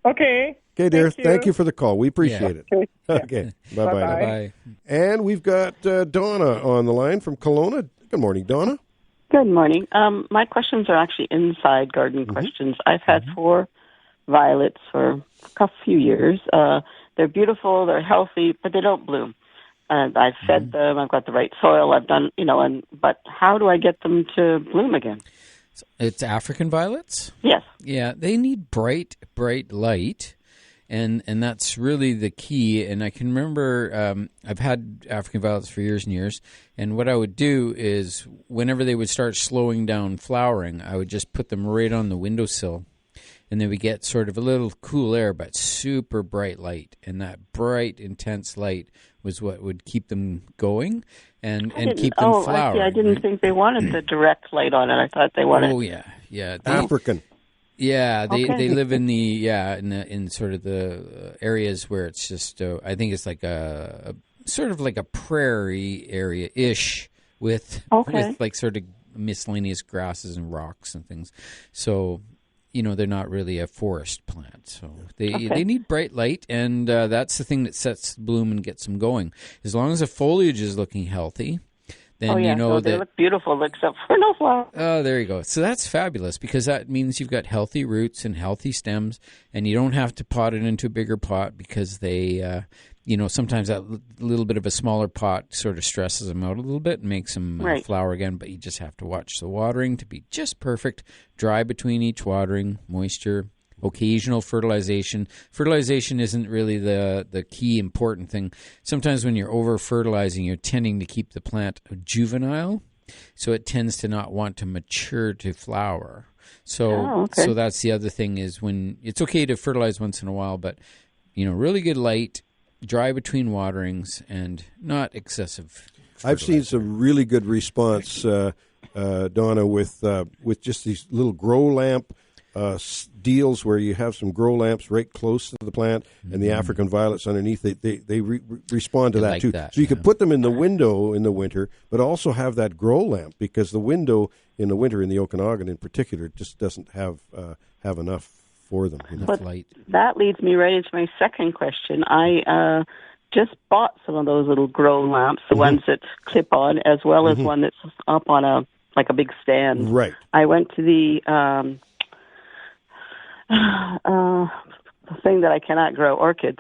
Okay. Okay, dear. Thank you for the call. We appreciate it. Okay. Bye-bye. Bye-bye. And we've got Donna on the line from Kelowna. Good morning, Donna. Good morning. My questions are actually inside garden questions. I've had 4 violets for a few years. They're beautiful, they're healthy, but they don't bloom. And I've fed them, I've got the right soil, I've done, but how do I get them to bloom again? It's African violets? Yes. Yeah, they need bright light. And that's really the key. And I can remember I've had African violets for years and years. And what I would do is whenever they would start slowing down flowering, I would just put them right on the windowsill. And they would get sort of a little cool air, but super bright light. And that bright, intense light was what would keep them going and keep them flowering. I didn't think they wanted the direct light on it. I thought they wanted... Oh, yeah. African. Yeah, they live in in sort of the areas where it's just I think it's like a sort of like a prairie area ish with like sort of miscellaneous grasses and rocks and things. So they're not really a forest plant. So they need bright light, and that's the thing that sets the bloom and gets them going. As long as the foliage is looking healthy. Then they look beautiful except for no flower. Oh, there you go. So that's fabulous because that means you've got healthy roots and healthy stems, and you don't have to pot it into a bigger pot because they, sometimes that little bit of a smaller pot sort of stresses them out a little bit and makes them flower again. But you just have to watch the watering to be just perfect, dry between each watering, moisture. Occasional fertilization. Fertilization isn't really the key important thing. Sometimes when you're over-fertilizing, you're tending to keep the plant juvenile, so it tends to not want to mature to flower. So that's the other thing is when it's okay to fertilize once in a while, but really good light, dry between waterings, and not excessive fertilizer. I've seen some really good response, Donna, with just these little grow lamp deals where you have some grow lamps right close to the plant and the African violets underneath. They respond to that like too. That, so you could put them in the window in the winter, but also have that grow lamp because the window in the winter in the Okanagan in particular just doesn't have enough for them. But light. That leads me right into my second question. I just bought some of those little grow lamps, the ones that clip on, as well as one that's up on a big stand. Right. I went to the thing that I cannot grow orchids.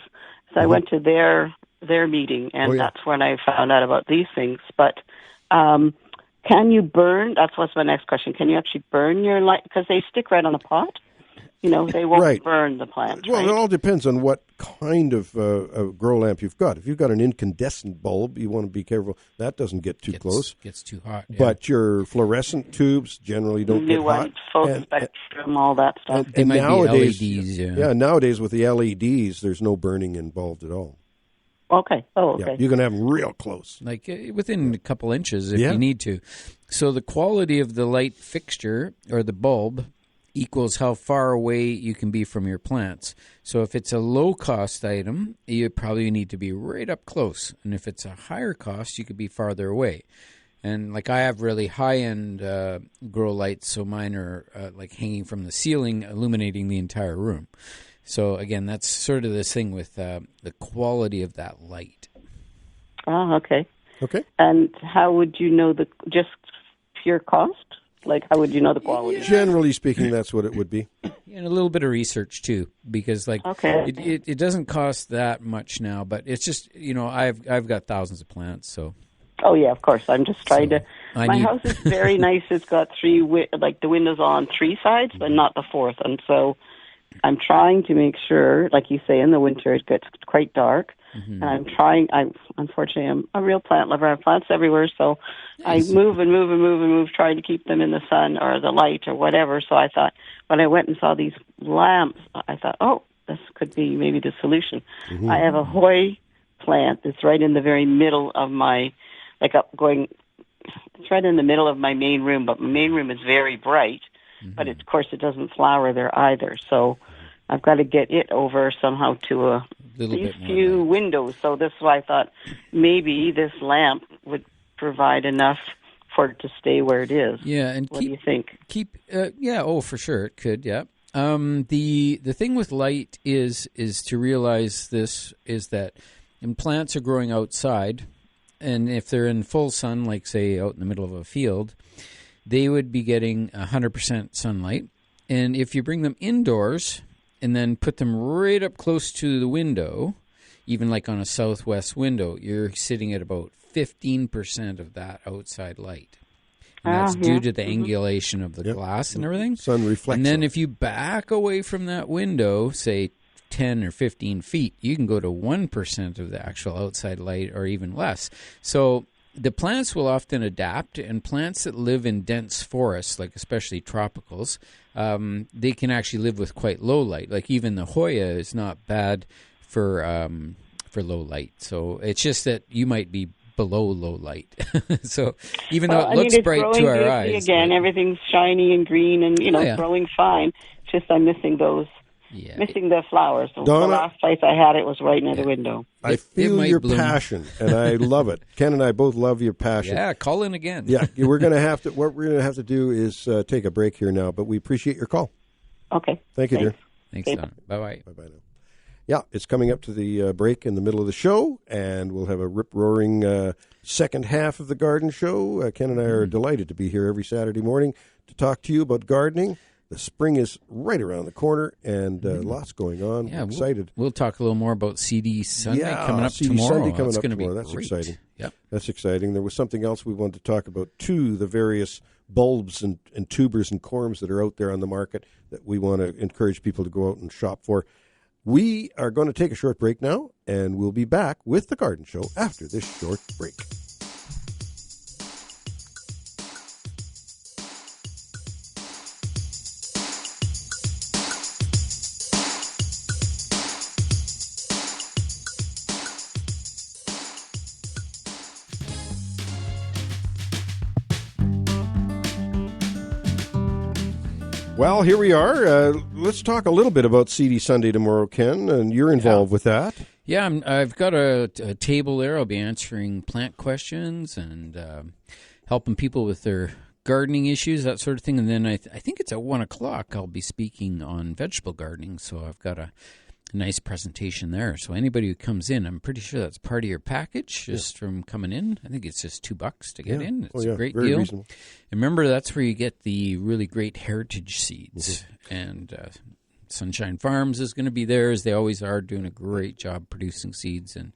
So I went to their meeting, and that's when I found out about these things. But can you burn? That's what's my next question. Can you actually burn your light? Because they stick right on the pot. They won't burn the plant. Well, it all depends on what kind of grow lamp you've got. If you've got an incandescent bulb, you want to be careful that doesn't get too close. Gets too hot. Yeah. But your fluorescent tubes generally don't get hot. Full spectrum, all that stuff. They might nowadays, be LEDs. Yeah, nowadays with the LEDs, there's no burning involved at all. Okay. Oh, okay. Yeah, you can have them real close. Like within a couple inches if you need to. So the quality of the light fixture or the bulb equals how far away you can be from your plants. So if it's a low-cost item, you probably need to be right up close. And if it's a higher cost, you could be farther away. And like I have really high-end grow lights, so mine are like hanging from the ceiling, illuminating the entire room. So again, that's sort of this thing with the quality of that light. Oh, okay. Okay. And how would you know just pure cost? Like, how would you know the quality? Generally speaking, that's what it would be. And a little bit of research, too, because, it doesn't cost that much now, but it's just, I've got thousands of plants, so. Oh, yeah, of course. I'm just trying to. My house is very nice. It's got the windows on 3 sides, but not the 4th. And so I'm trying to make sure, like you say, in the winter it gets quite dark. And unfortunately, I'm a real plant lover. I have plants everywhere, so nice. I move and move and move and move, trying to keep them in the sun or the light or whatever. So I thought, when I went and saw these lamps, I thought, oh, this could be maybe the solution. I have a Hoy plant that's right in the very middle of my, it's right in the middle of my main room, but my main room is very bright, but of course it doesn't flower there either. So I've got to get it over somehow to these few windows. So this is why I thought maybe this lamp would provide enough for it to stay where it is. Yeah, and what do you think? For sure it could. Yeah. The thing with light is to realize this is that when plants are growing outside, and if they're in full sun, like say out in the middle of a field, they would be getting 100% sunlight. And if you bring them indoors and then put them right up close to the window, even like on a southwest window, you're sitting at about 15% of that outside light. And that's due to the angulation of the glass and everything. Sun reflects. And then if you back away from that window, say 10 or 15 feet, you can go to 1% of the actual outside light or even less. So the plants will often adapt, and plants that live in dense forests, like especially tropicals, they can actually live with quite low light. Like even the Hoya is not bad for low light. So it's just that you might be below low light. So even though it looks bright to our eyes. Again, everything's shiny and green and, growing fine. It's just I'm missing those. Yeah. Missing the flowers. Donna, the last place I had it was right near the window. I feel your passion, and I love it. Ken and I both love your passion. Yeah, call in again. Yeah, we're going to have to. What we're going to have to do is take a break here now, but we appreciate your call. Okay. Thank you, dear. Thanks, Donna. Bye-bye. Bye-bye now. Yeah, it's coming up to the break in the middle of the show, and we'll have a rip-roaring second half of the garden show. Ken and I are delighted to be here every Saturday morning to talk to you about gardening. The spring is right around the corner, and lots going on. Yeah, excited. We'll talk a little more about CD Sunday coming up tomorrow. Sunday coming up tomorrow. That's great. exciting. Yep. That's exciting. There was something else we wanted to talk about, too, the various bulbs and tubers and corms that are out there on the market that we want to encourage people to go out and shop for. We are going to take a short break now, and we'll be back with the Garden Show after this short break. Well, here we are. Let's talk a little bit about CD Sunday tomorrow, Ken, and you're involved with that. Yeah, I've got a table there. I'll be answering plant questions and helping people with their gardening issues, that sort of thing. And then I think it's at 1 o'clock I'll be speaking on vegetable gardening, so I've got a nice presentation there. So anybody who comes in, I'm pretty sure that's part of your package just from coming in. I think it's just $2 to get in. It's a great deal. Reasonable. And remember, that's where you get the really great heritage seeds. And Sunshine Farms is going to be there, as they always are, doing a great job producing seeds and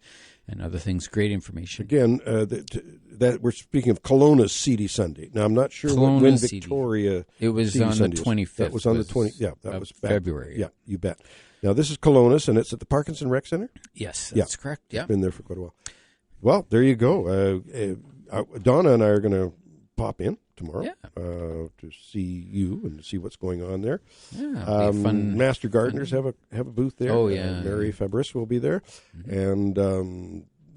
other things. Great information. Again, that we're speaking of Kelowna's CD Sunday. Now, I'm not sure when Victoria. It was CD on Sunday the 25th. That was on the 20th. Yeah, that was back. February. Yeah, you bet. Now, this is Kelowna's, and it's at the Parkinson Rec Center? Yes, that's correct. Yeah. Been there for quite a while. Well, there you go. Donna and I are going to pop in tomorrow to see you and to see what's going on there. Yeah, fun. Master Gardeners have a booth there. Oh, yeah. Mary Fabris will be there. And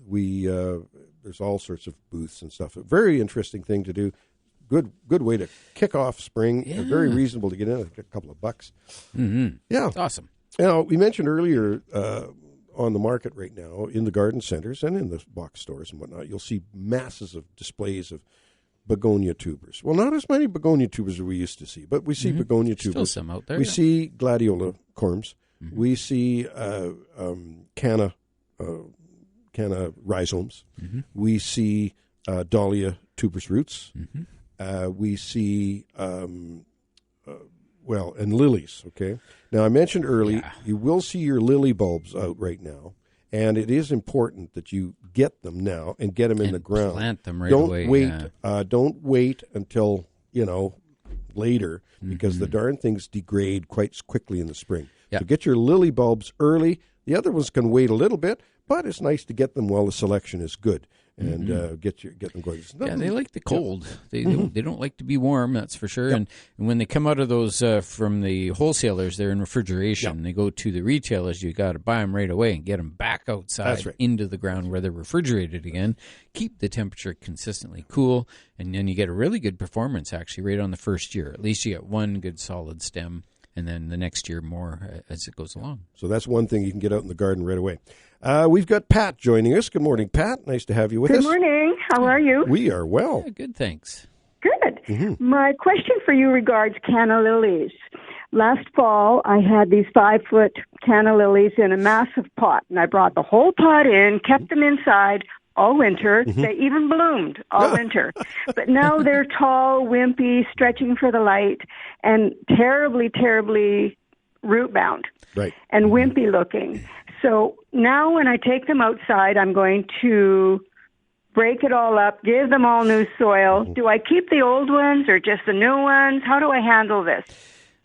there's all sorts of booths and stuff. A very interesting thing to do. Good way to kick off spring. Yeah. Very reasonable to get in. A couple of bucks. Mm-hmm. Yeah. It's awesome. Now, we mentioned earlier on the market right now, in the garden centers and in the box stores and whatnot, you'll see masses of displays of begonia tubers. Well, not as many begonia tubers as we used to see, but we see begonia tubers. Still some out there. We see gladiola corms. We see canna rhizomes. We see dahlia tuberous roots. We see... and lilies, okay? Now, I mentioned early, you will see your lily bulbs out right now, and it is important that you get them now and get them in the ground. Plant them away. Don't wait until, later, because the darn things degrade quite quickly in the spring. So get your lily bulbs early. The other ones can wait a little bit, but it's nice to get them while the selection is good. And get them going. Yeah, they like the cold. They don't like to be warm, that's for sure. And when they come out of those from the wholesalers, they're in refrigeration. They go to the retailers. You got to buy them right away and get them back outside into the ground where they're refrigerated again. Keep the temperature consistently cool, and then you get a really good performance actually right on the first year. At least you get one good solid stem, and then the next year more as it goes along. So that's one thing you can get out in the garden right away. We've got Pat joining us. Good morning, Pat. Nice to have you with us. Good morning. How are you? We are well. Yeah, good, thanks. Good. My question for you regards canna lilies. Last fall, I had these 5-foot canna lilies in a massive pot, and I brought the whole pot in, kept them inside, all winter. They even bloomed all winter. But now they're tall, wimpy, stretching for the light, and terribly, terribly root-bound and wimpy looking. So now when I take them outside, I'm going to break it all up, give them all new soil. Do I keep the old ones or just the new ones? How do I handle this?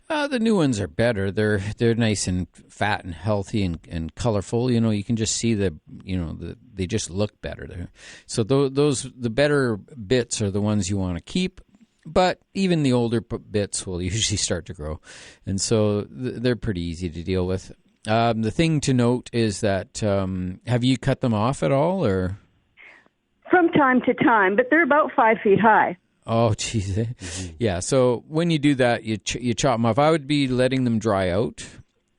The new ones are better. They're nice and fat and healthy and colorful. You can just see they just look better. So the better bits are the ones you want to keep. But even the older bits will usually start to grow, and so they're pretty easy to deal with. The thing to note is that have you cut them off at all, or? From time to time, but they're about 5 feet high. Oh, geez. Yeah, so when you do that, you chop them off. I would be letting them dry out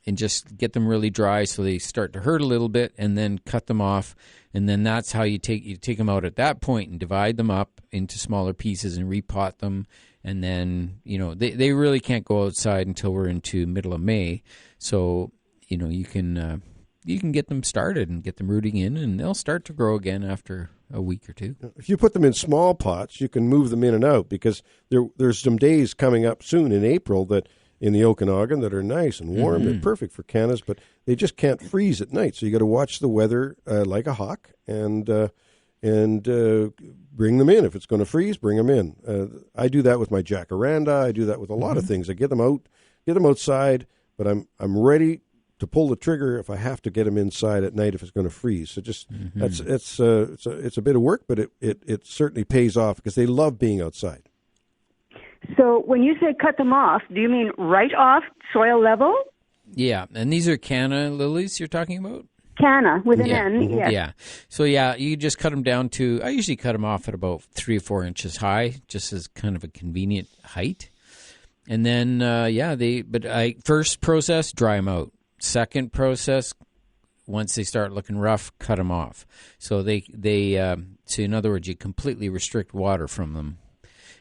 and just get them really dry so they start to hurt a little bit, and then cut them off. And then that's how you take them out at that point and divide them up into smaller pieces and repot them. And then, they really can't go outside until we're into middle of May. So, you can get them started and get them rooting in, and they'll start to grow again after a week or two. If you put them in small pots, you can move them in and out, because there's some days coming up soon in April that in the Okanagan that are nice and warm. They're perfect for cannas, but they just can't freeze at night. So you got to watch the weather like a hawk and bring them in. If it's going to freeze, bring them in. I do that with my jacaranda. I do that with a lot of things. I get them outside, but I'm ready to pull the trigger if I have to get them inside at night if it's going to freeze. So just it's a bit of work, but it certainly pays off because they love being outside. So when you say cut them off, do you mean right off soil level? Yeah, and these are canna lilies you're talking about? Canna with an N, yes. Yeah. So you just cut them down to, I usually cut them off at about 3 or 4 inches high, just as kind of a convenient height. And then, first process, dry them out. Second process, once they start looking rough, cut them off. So so in other words, you completely restrict water from them.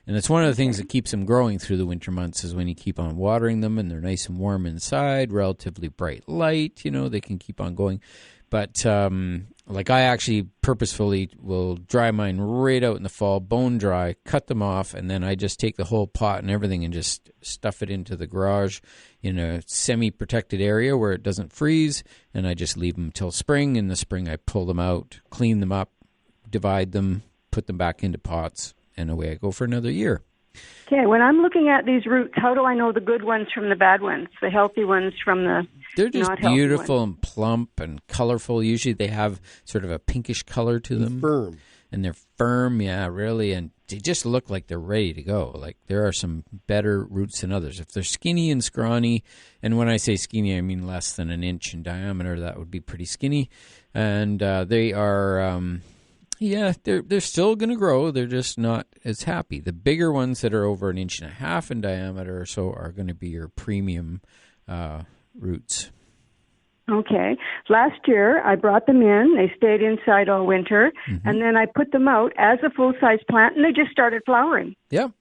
And it's one of the things that keeps them growing through the winter months is when you keep on watering them and they're nice and warm inside, relatively bright light, they can keep on going. But I actually purposefully will dry mine right out in the fall, bone dry, cut them off, and then I just take the whole pot and everything and just stuff it into the garage in a semi-protected area where it doesn't freeze, and I just leave them until spring. In the spring, I pull them out, clean them up, divide them, put them back into pots, and away I go for another year. Okay, when I'm looking at these roots, how do I know the good ones from the bad ones, the healthy ones from the They're just not healthy beautiful ones? And plump and colorful. Usually they have sort of a pinkish color to them. Firm. And they're firm, yeah, really, and they just look like they're ready to go. Like there are some better roots than others. If they're skinny and scrawny, and when I say skinny, I mean less than an inch in diameter, that would be pretty skinny. And they are... they're still going to grow. They're just not as happy. The bigger ones that are over 1.5 inches in diameter or so are going to be your premium roots. Okay. Last year, I brought them in. They stayed inside all winter, and then I put them out as a full-size plant, and they just started flowering. Yep.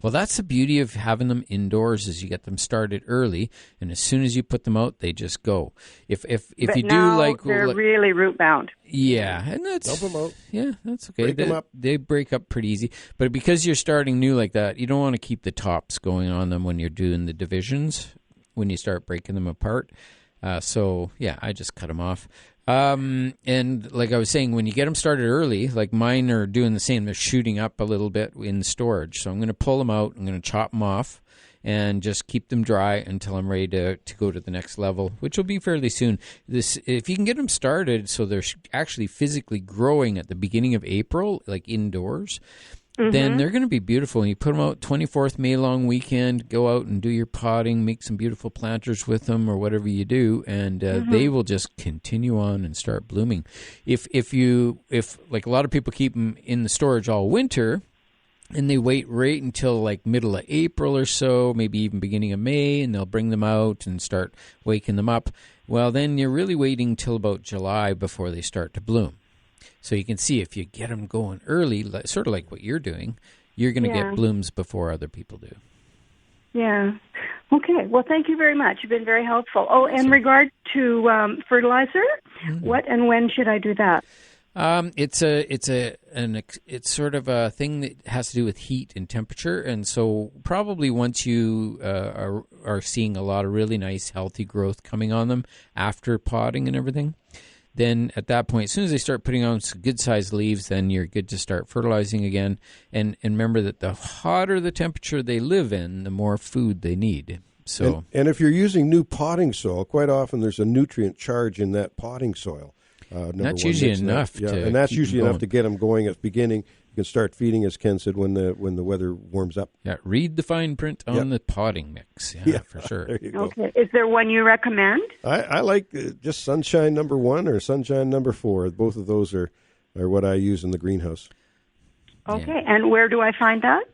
Well, that's the beauty of having them indoors is you get them started early, and as soon as you put them out, they just go. If but you now do like they're really root bound. Yeah, and that's Dump them out. Yeah, that's okay. Break them up. They break up pretty easy, but because you're starting new like that, you don't want to keep the tops going on them when you're doing the divisions. When you start breaking them apart, I just cut them off. And like I was saying, when you get them started early, like mine are doing the same. They're shooting up a little bit in storage. So I'm going to pull them out. I'm going to chop them off and just keep them dry until I'm ready to go to the next level, which will be fairly soon. If you can get them started so they're actually physically growing at the beginning of April, like indoors, then they're going to be beautiful. And you put them out 24th May long weekend, go out and do your potting, make some beautiful planters with them or whatever you do, and they will just continue on and start blooming. If like a lot of people keep them in the storage all winter, and they wait right until like middle of April or so, maybe even beginning of May, and they'll bring them out and start waking them up, well, then you're really waiting till about July before they start to bloom. So you can see if you get them going early, sort of like what you're doing, you're going to get blooms before other people do. Yeah. Okay. Well, thank you very much. You've been very helpful. Oh, in regard to fertilizer, what and when should I do that? It's sort of a thing that has to do with heat and temperature, and so probably once you are seeing a lot of really nice, healthy growth coming on them after potting and everything, then at that point, as soon as they start putting on some good-sized leaves, then you're good to start fertilizing again. And remember that the hotter the temperature they live in, the more food they need. So, and if you're using new potting soil, quite often there's a nutrient charge in that potting soil. That's usually enough. And that's usually enough to get them going at the beginning. You can start feeding, as Ken said, when the weather warms up. Yeah, read the fine print on the potting mix. Yeah, for sure. There you go. Okay. Is there one you recommend? I like just Sunshine number 1 or Sunshine number 4. Both of those are what I use in the greenhouse. Okay. Yeah. And where do I find that?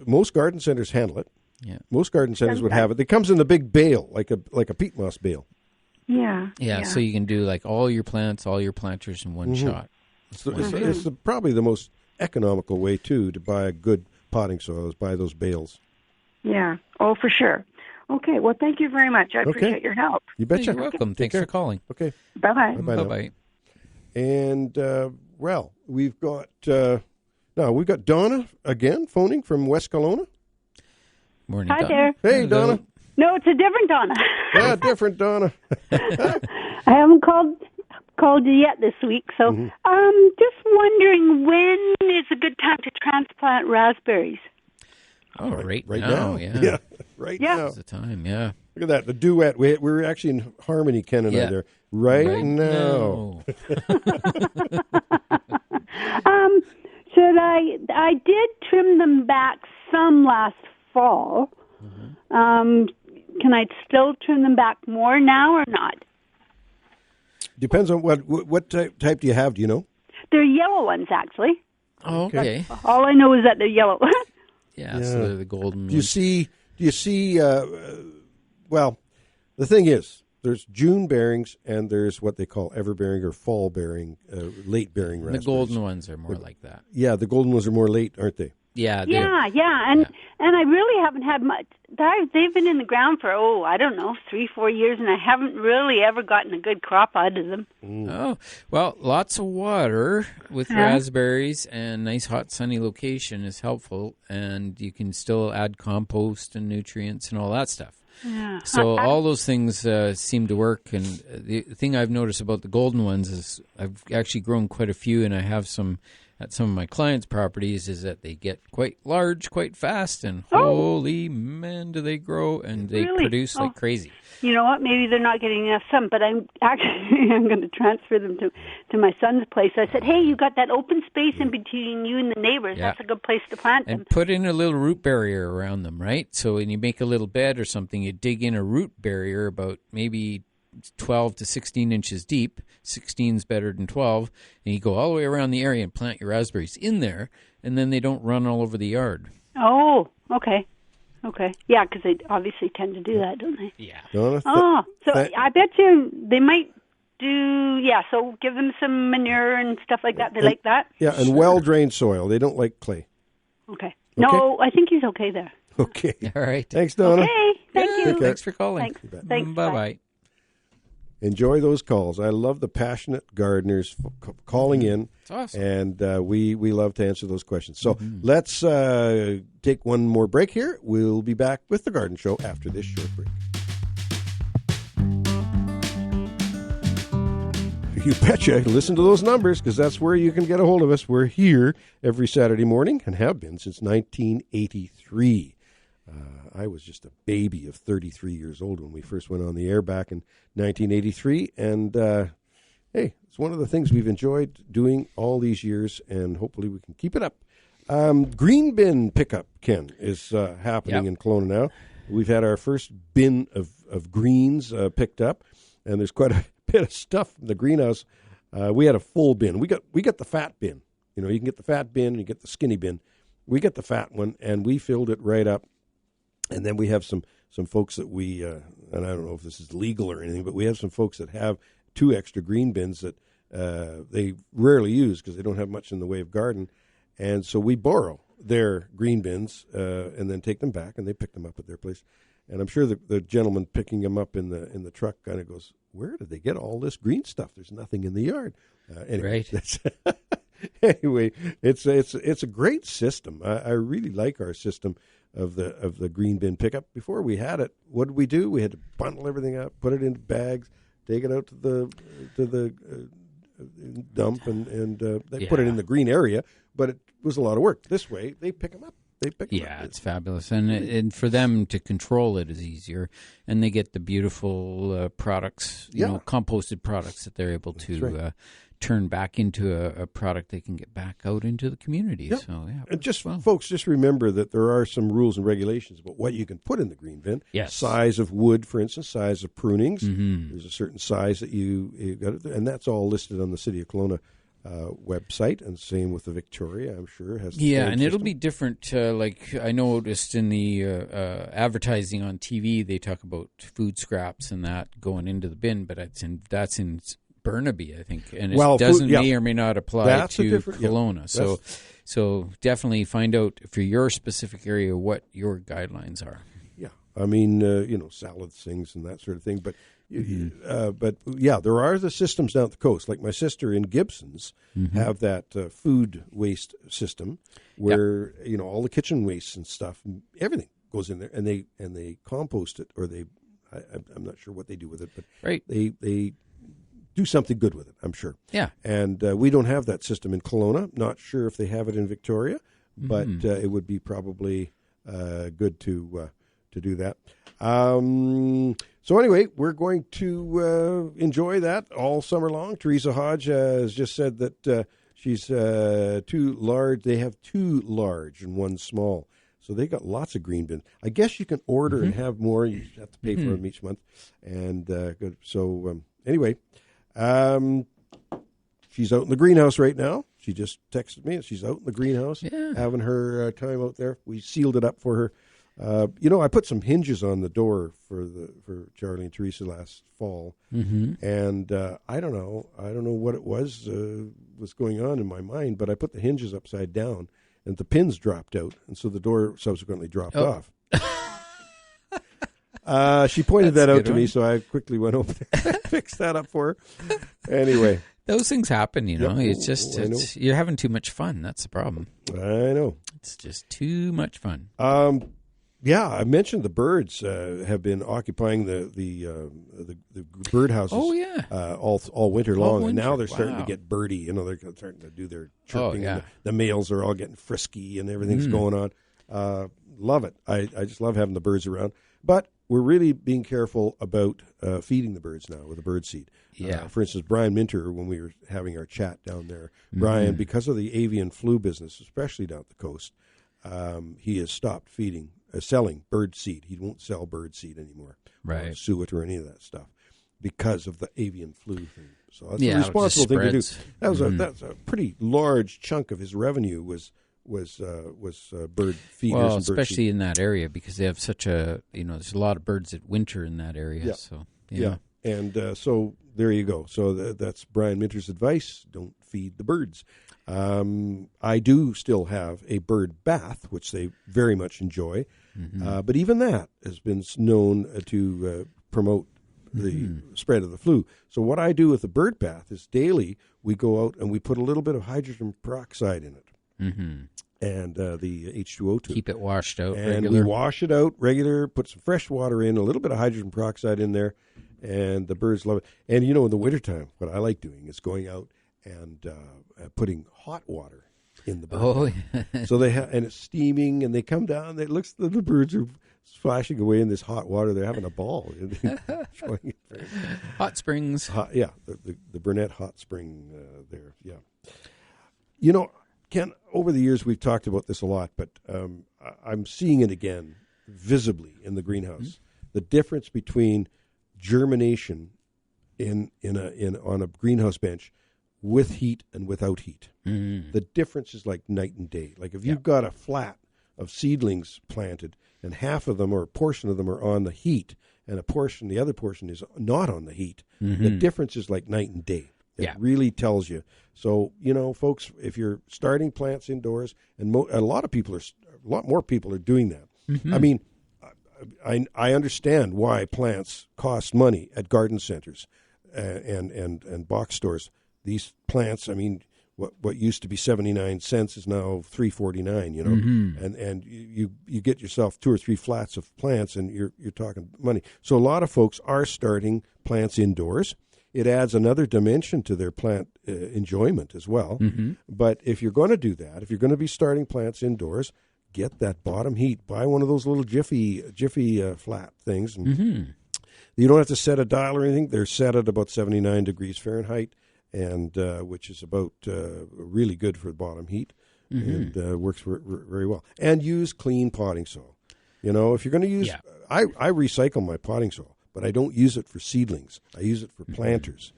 Most garden centers handle it. Yeah. Most garden centers would have it. It comes in a big bale, like a peat moss bale. Yeah, so you can do like all your plants, all your planters in one shot. It's probably the most economical way, too, to buy a good potting soil is buy those bales. Yeah. Oh, for sure. Okay. Well, thank you very much. I appreciate your help. You betcha. You're welcome. Thanks for calling. Okay. Bye-bye. Bye-bye. And, we've got Donna again phoning from West Kelowna. Morning, Hi Donna. there. Hey, Donna. No, it's a different Donna. Yeah, different Donna. I haven't called you yet this week, so just wondering when is a good time to transplant raspberries? Oh, right now. Yeah. Right now. Now. That's the time, yeah. Look at that, the duet. We're actually in harmony, Ken and I there. Right now. Should I did trim them back some last fall. Can I still trim them back more now or not? Depends on what type do you have, do you know? They're yellow ones, actually. Oh, okay. All I know is that they're yellow. Yeah, so they're the golden Do you see, well, the thing is, there's June bearings and there's what they call ever-bearing or fall-bearing, late-bearing raspberries. The golden ones are more like that. Yeah, the golden ones are more late, aren't they? Yeah. And I really haven't had much. They've been in the ground for 3-4 years, and I haven't really ever gotten a good crop out of them. Oh, well, lots of water with raspberries and nice hot sunny location is helpful, and you can still add compost and nutrients and all that stuff. Yeah. So all those things seem to work, and the thing I've noticed about the golden ones is I've actually grown quite a few, and I have some at some of my clients' properties, is that they get quite large quite fast, and holy man, do they grow, and they produce like crazy. You know what? Maybe they're not getting enough sun, but I'm going to transfer them to my son's place. I said, hey, you got that open space in between you and the neighbors. Yeah. That's a good place to plant them. And put in a little root barrier around them, right? So when you make a little bed or something, you dig in a root barrier about maybe 12 to 16 inches deep. 16 is better than 12. And you go all the way around the area and plant your raspberries in there, and then they don't run all over the yard. Oh, okay. Okay. Yeah, because they obviously tend to do that, don't they? Yeah. So I bet you they might do, so give them some manure and stuff like that. They like that? Yeah, and well-drained soil. They don't like clay. Okay. No, I think he's okay there. Okay. All right. Thanks, Donna. Okay. Thank you. Thanks for calling. Thanks. Bye-bye. Enjoy those calls. I love the passionate gardeners calling in. It's awesome. And we love to answer those questions. So let's take one more break here. We'll be back with The Garden Show after this short break. You betcha. Listen to those numbers, because that's where you can get a hold of us. We're here every Saturday morning and have been since 1983. I was just a baby of 33 years old when we first went on the air back in 1983. And, hey, it's one of the things we've enjoyed doing all these years, and hopefully we can keep it up. Green bin pickup, Ken, is happening in Kelowna now. We've had our first bin of greens picked up, and there's quite a bit of stuff in the greenhouse. We had a full bin. We got the fat bin. You know, you can get the fat bin and you get the skinny bin. We got the fat one, and we filled it right up. And then we have some folks that we, and I don't know if this is legal or anything, but we have some folks that have 2 extra green bins that they rarely use because they don't have much in the way of garden. And so we borrow their green bins and then take them back, and they pick them up at their place. And I'm sure the gentleman picking them up in the truck kind of goes, where did they get all this green stuff? There's nothing in the yard. Anyway, right. Anyway, it's a great system. I really like our system of the green bin pickup. Before we had it, what did we do? We had to bundle everything up, put it into bags, take it out to the dump, and they put it in the green area. But it was a lot of work. This way, they pick them up. Yeah, it's fabulous, and for them to control it is easier, and they get the beautiful products, composted products that they're able to turn back into a product they can get back out into the community. Yeah. So and folks, just remember that there are some rules and regulations about what you can put in the green bin. Yes, size of wood, for instance, size of prunings. There's a certain size that you got, and that's all listed on the City of Kelowna website, and same with the Victoria, I'm sure has the same and system. it'll be different. Like I noticed in the advertising on TV, they talk about food scraps and that going into the bin, but that's in Burnaby, I think, and it may or may not apply to Kelowna. So definitely find out for your specific area what your guidelines are. Yeah, I mean, salad things and that sort of thing, but. There are the systems down at the coast. Like my sister in Gibson's have that food waste system where all the kitchen waste and stuff, everything goes in there, and they compost it, or I'm not sure what they do with it, but they do something good with it, I'm sure. Yeah, and we don't have that system in Kelowna. Not sure if they have it in Victoria, but it would be probably good to do that. So anyway, we're going to enjoy that all summer long. Teresa Hodge has just said that she's too large. They have 2 large and 1 small. So they got lots of green bins. I guess you can order and have more. You have to pay for them each month. And good. So anyway, she's out in the greenhouse right now. She just texted me. She's out in the greenhouse having her time out there. We sealed it up for her. I put some hinges on the door for Charlie and Teresa last fall, and I don't know what it was going on in my mind, but I put the hinges upside down, and the pins dropped out, and so the door subsequently dropped off. She pointed that out to me, so I quickly went over there and fixed that up for her. Anyway. Those things happen, It's just you're having too much fun. That's the problem. I know. It's just too much fun. I mentioned the birds have been occupying the birdhouses. Oh yeah, all winter long, and now they're starting to get birdy. They're starting to do their chirping. And the males are all getting frisky, and everything's going on. Love it. I just love having the birds around. But we're really being careful about feeding the birds now with the bird seed. Yeah. For instance, Brian Minter, when we were having our chat down there, Brian, because of the avian flu business, especially down at the coast, he has stopped selling bird seed. He won't sell bird seed anymore, or suet or any of that stuff, because of the avian flu thing. So that's a responsible thing to do. That's a pretty large chunk of his revenue was bird feeders. Well, and especially bird in that area, because they have such there's a lot of birds that winter in that area. Yeah. So and so there you go. So that's Brian Minter's advice: don't feed the birds. I do still have a bird bath, which they very much enjoy. But even that has been known to promote the spread of the flu. So what I do with the bird bath is daily we go out and we put a little bit of hydrogen peroxide in it. And the H2O2. Keep it washed out and regular. We wash it out regular, put some fresh water in, a little bit of hydrogen peroxide in there, and the birds love it. And, in the wintertime, what I like doing is going out and putting hot water in the bird. Oh, yeah. So and it's steaming, and they come down, the birds are splashing away in this hot water. They're having a ball. Hot springs. The Burnett hot spring there, yeah. Ken, over the years we've talked about this a lot, but I'm seeing it again visibly in the greenhouse. The difference between germination on a greenhouse bench with heat and without heat. The difference is like night and day. Like if you've got a flat of seedlings planted and half of them or a portion of them are on the heat and the other portion is not on the heat, the difference is like night and day. It really tells you. So, folks, if you're starting plants indoors, and a lot more people are doing that. I mean, I understand why plants cost money at garden centers and box stores. These plants, I mean, what used to be 79 cents is now $3.49. You know, and you get yourself 2 or 3 flats of plants, and you're talking money. So a lot of folks are starting plants indoors. It adds another dimension to their plant enjoyment as well. But if you're going to do that, if you're going to be starting plants indoors, get that bottom heat. Buy one of those little Jiffy flat things. And you don't have to set a dial or anything. They're set at about 79 degrees Fahrenheit, and which is about really good for bottom heat, and works very well. And use clean potting soil. You know, if you're going to use, I recycle my potting soil, but I don't use it for seedlings. I use it for planters.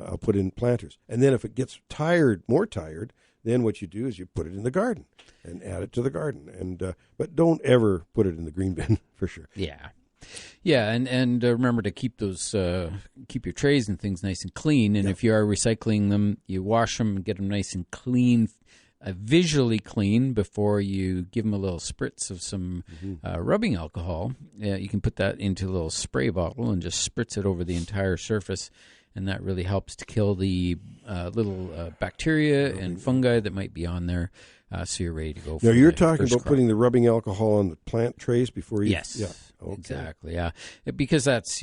I'll put in planters. And then if it gets more tired, then what you do is you put it in the garden and add it to the garden. And but don't ever put it in the green bin, for sure. Yeah, and remember to keep those keep your trays and things nice and clean. And if you are recycling them, you wash them and get them nice and clean, visually clean, before you give them a little spritz of some rubbing alcohol. You can put that into a little spray bottle and just spritz it over the entire surface, and that really helps to kill the little bacteria and fungi that might be on there. So you're ready to go. Now you're talking about putting the rubbing alcohol on the plant trays before you. Yes. Yeah. Okay. Exactly. Yeah. Because that's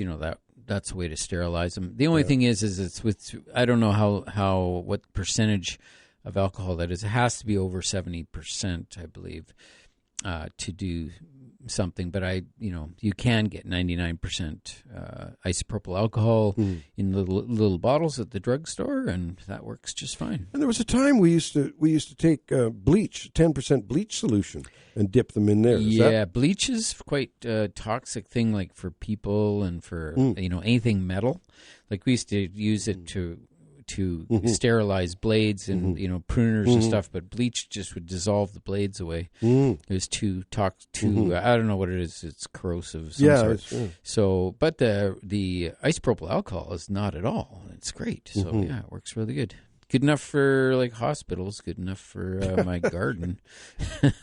that's a way to sterilize them. The only thing is it's with, I don't know what percentage of alcohol that is. It has to be over 70%, I believe, to do something. But you can get 99% isopropyl alcohol in little bottles at the drugstore, and that works just fine. And there was a time we used to take bleach, 10% bleach solution, and dip them in there. Bleach is quite a toxic thing, like for people and for anything metal. Like we used to use it to sterilize blades and pruners and stuff, but bleach just would dissolve the blades away. It was too I don't know what it is. It's corrosive of some sort. So, but the isopropyl alcohol is not at all. It's great. So it works really good. Good enough for like hospitals. Good enough for my garden.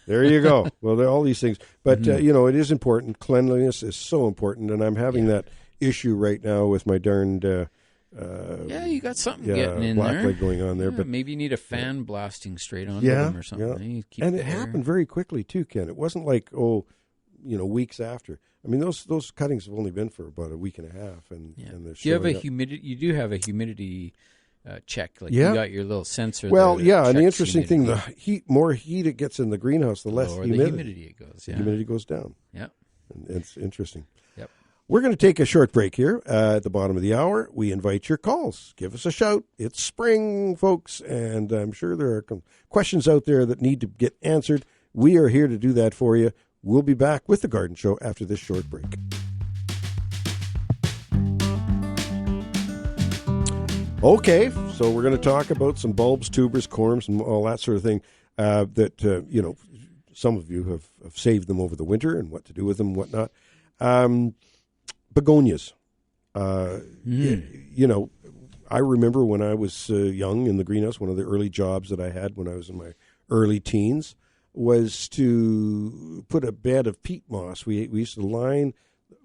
There you go. Well, there are all these things, but it is important. Cleanliness is so important, and I'm having that issue right now with my darned. You got something getting in black there. Light going on there, but maybe you need a fan blasting straight onto them or something. Yeah. And it happened very quickly too, Ken. It wasn't like weeks after. I mean, those cuttings have only been for about a week and a half, and they're. Do you have a humidity? You do have a humidity check, like you got your little sensor. Well, and the interesting thing, the more heat it gets in the greenhouse, the less humidity it goes. The humidity goes down. Yeah, and it's interesting. Yep. We're going to take a short break here at the bottom of the hour. We invite your calls. Give us a shout. It's spring, folks, and I'm sure there are questions out there that need to get answered. We are here to do that for you. We'll be back with The Garden Show after this short break. Okay, so we're going to talk about some bulbs, tubers, corms, and all that sort of thing that, some of you have saved them over the winter and what to do with them and whatnot. Begonias. I remember when I was young in the greenhouse, one of the early jobs that I had when I was in my early teens was to put a bed of peat moss. We used to line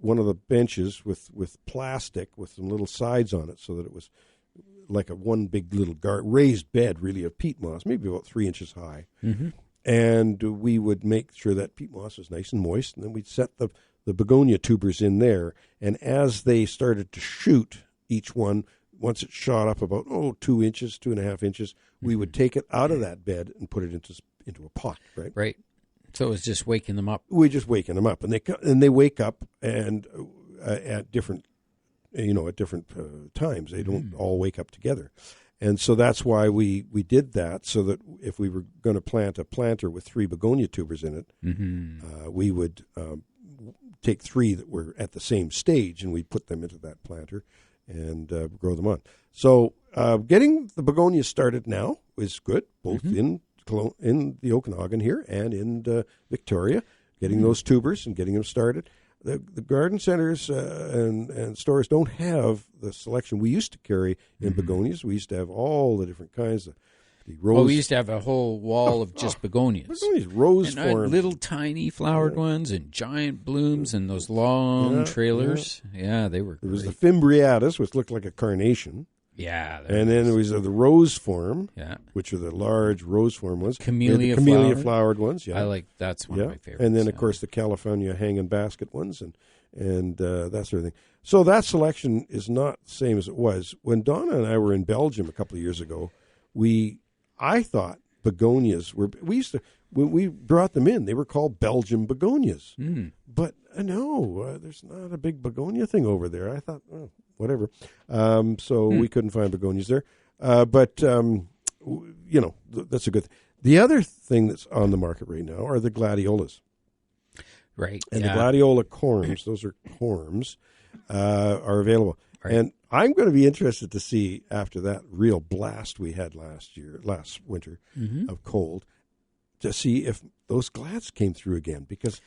one of the benches with plastic with some little sides on it so that it was like one big little raised bed, really, of peat moss, maybe about 3 inches high. And we would make sure that peat moss was nice and moist, and then we'd set the begonia tubers in there, and as they started to shoot, each one, once it shot up about 2 inches, 2.5 inches, we would take it out of that bed and put it into a pot, right? Right. So it was just waking them up. We're just waking them up, and they wake up and at different times. They don't all wake up together, and so that's why we did that, so that if we were going to plant a planter with 3 begonia tubers in it, we would. Take 3 that were at the same stage, and we put them into that planter and grow them on. So getting the begonias started now is good, both in the Okanagan here and in Victoria, getting those tubers and getting them started. The garden centers and stores don't have the selection we used to carry in begonias. We used to have all the different kinds of nasty. Rose. Oh, we used to have a whole wall of just begonias. Begonias, rose and form. Little tiny flowered ones and giant blooms and those long trailers. Yeah, they were great. There was the fimbriatus, which looked like a carnation. Yeah. And then there was the rose form, yeah, which are the large rose form ones. Camellia flowered ones, yeah. That's one of my favorites. And then, of course, the California hanging basket ones and that sort of thing. So that selection is not the same as it was. When Donna and I were in Belgium a couple of years ago, I thought begonias were, when we brought them in, they were called Belgian begonias. Mm. But no, there's not a big begonia thing over there. I thought, whatever. So we couldn't find begonias there. But that's a good thing. The other thing that's on the market right now are the gladiolas. Right. And the gladiola corms, those are corms, are available. Right. And I'm going to be interested to see, after that real blast we had last winter of cold, to see if those glads came through again. Because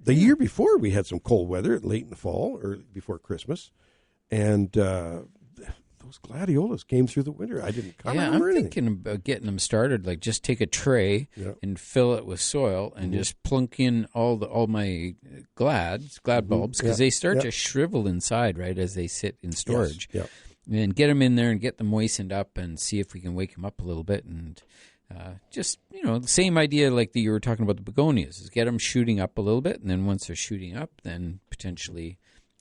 the year before we had some cold weather late in the fall or before Christmas, and those gladiolas came through the winter. I didn't come I'm thinking about getting them started. Like, just take a tray and fill it with soil and just plunk in all my glad bulbs, because they start to shrivel inside, right, as they sit in storage. Yes. And get them in there and get them moistened up and see if we can wake them up a little bit. And just, the same idea like that you were talking about the begonias, is get them shooting up a little bit. And then once they're shooting up, then potentially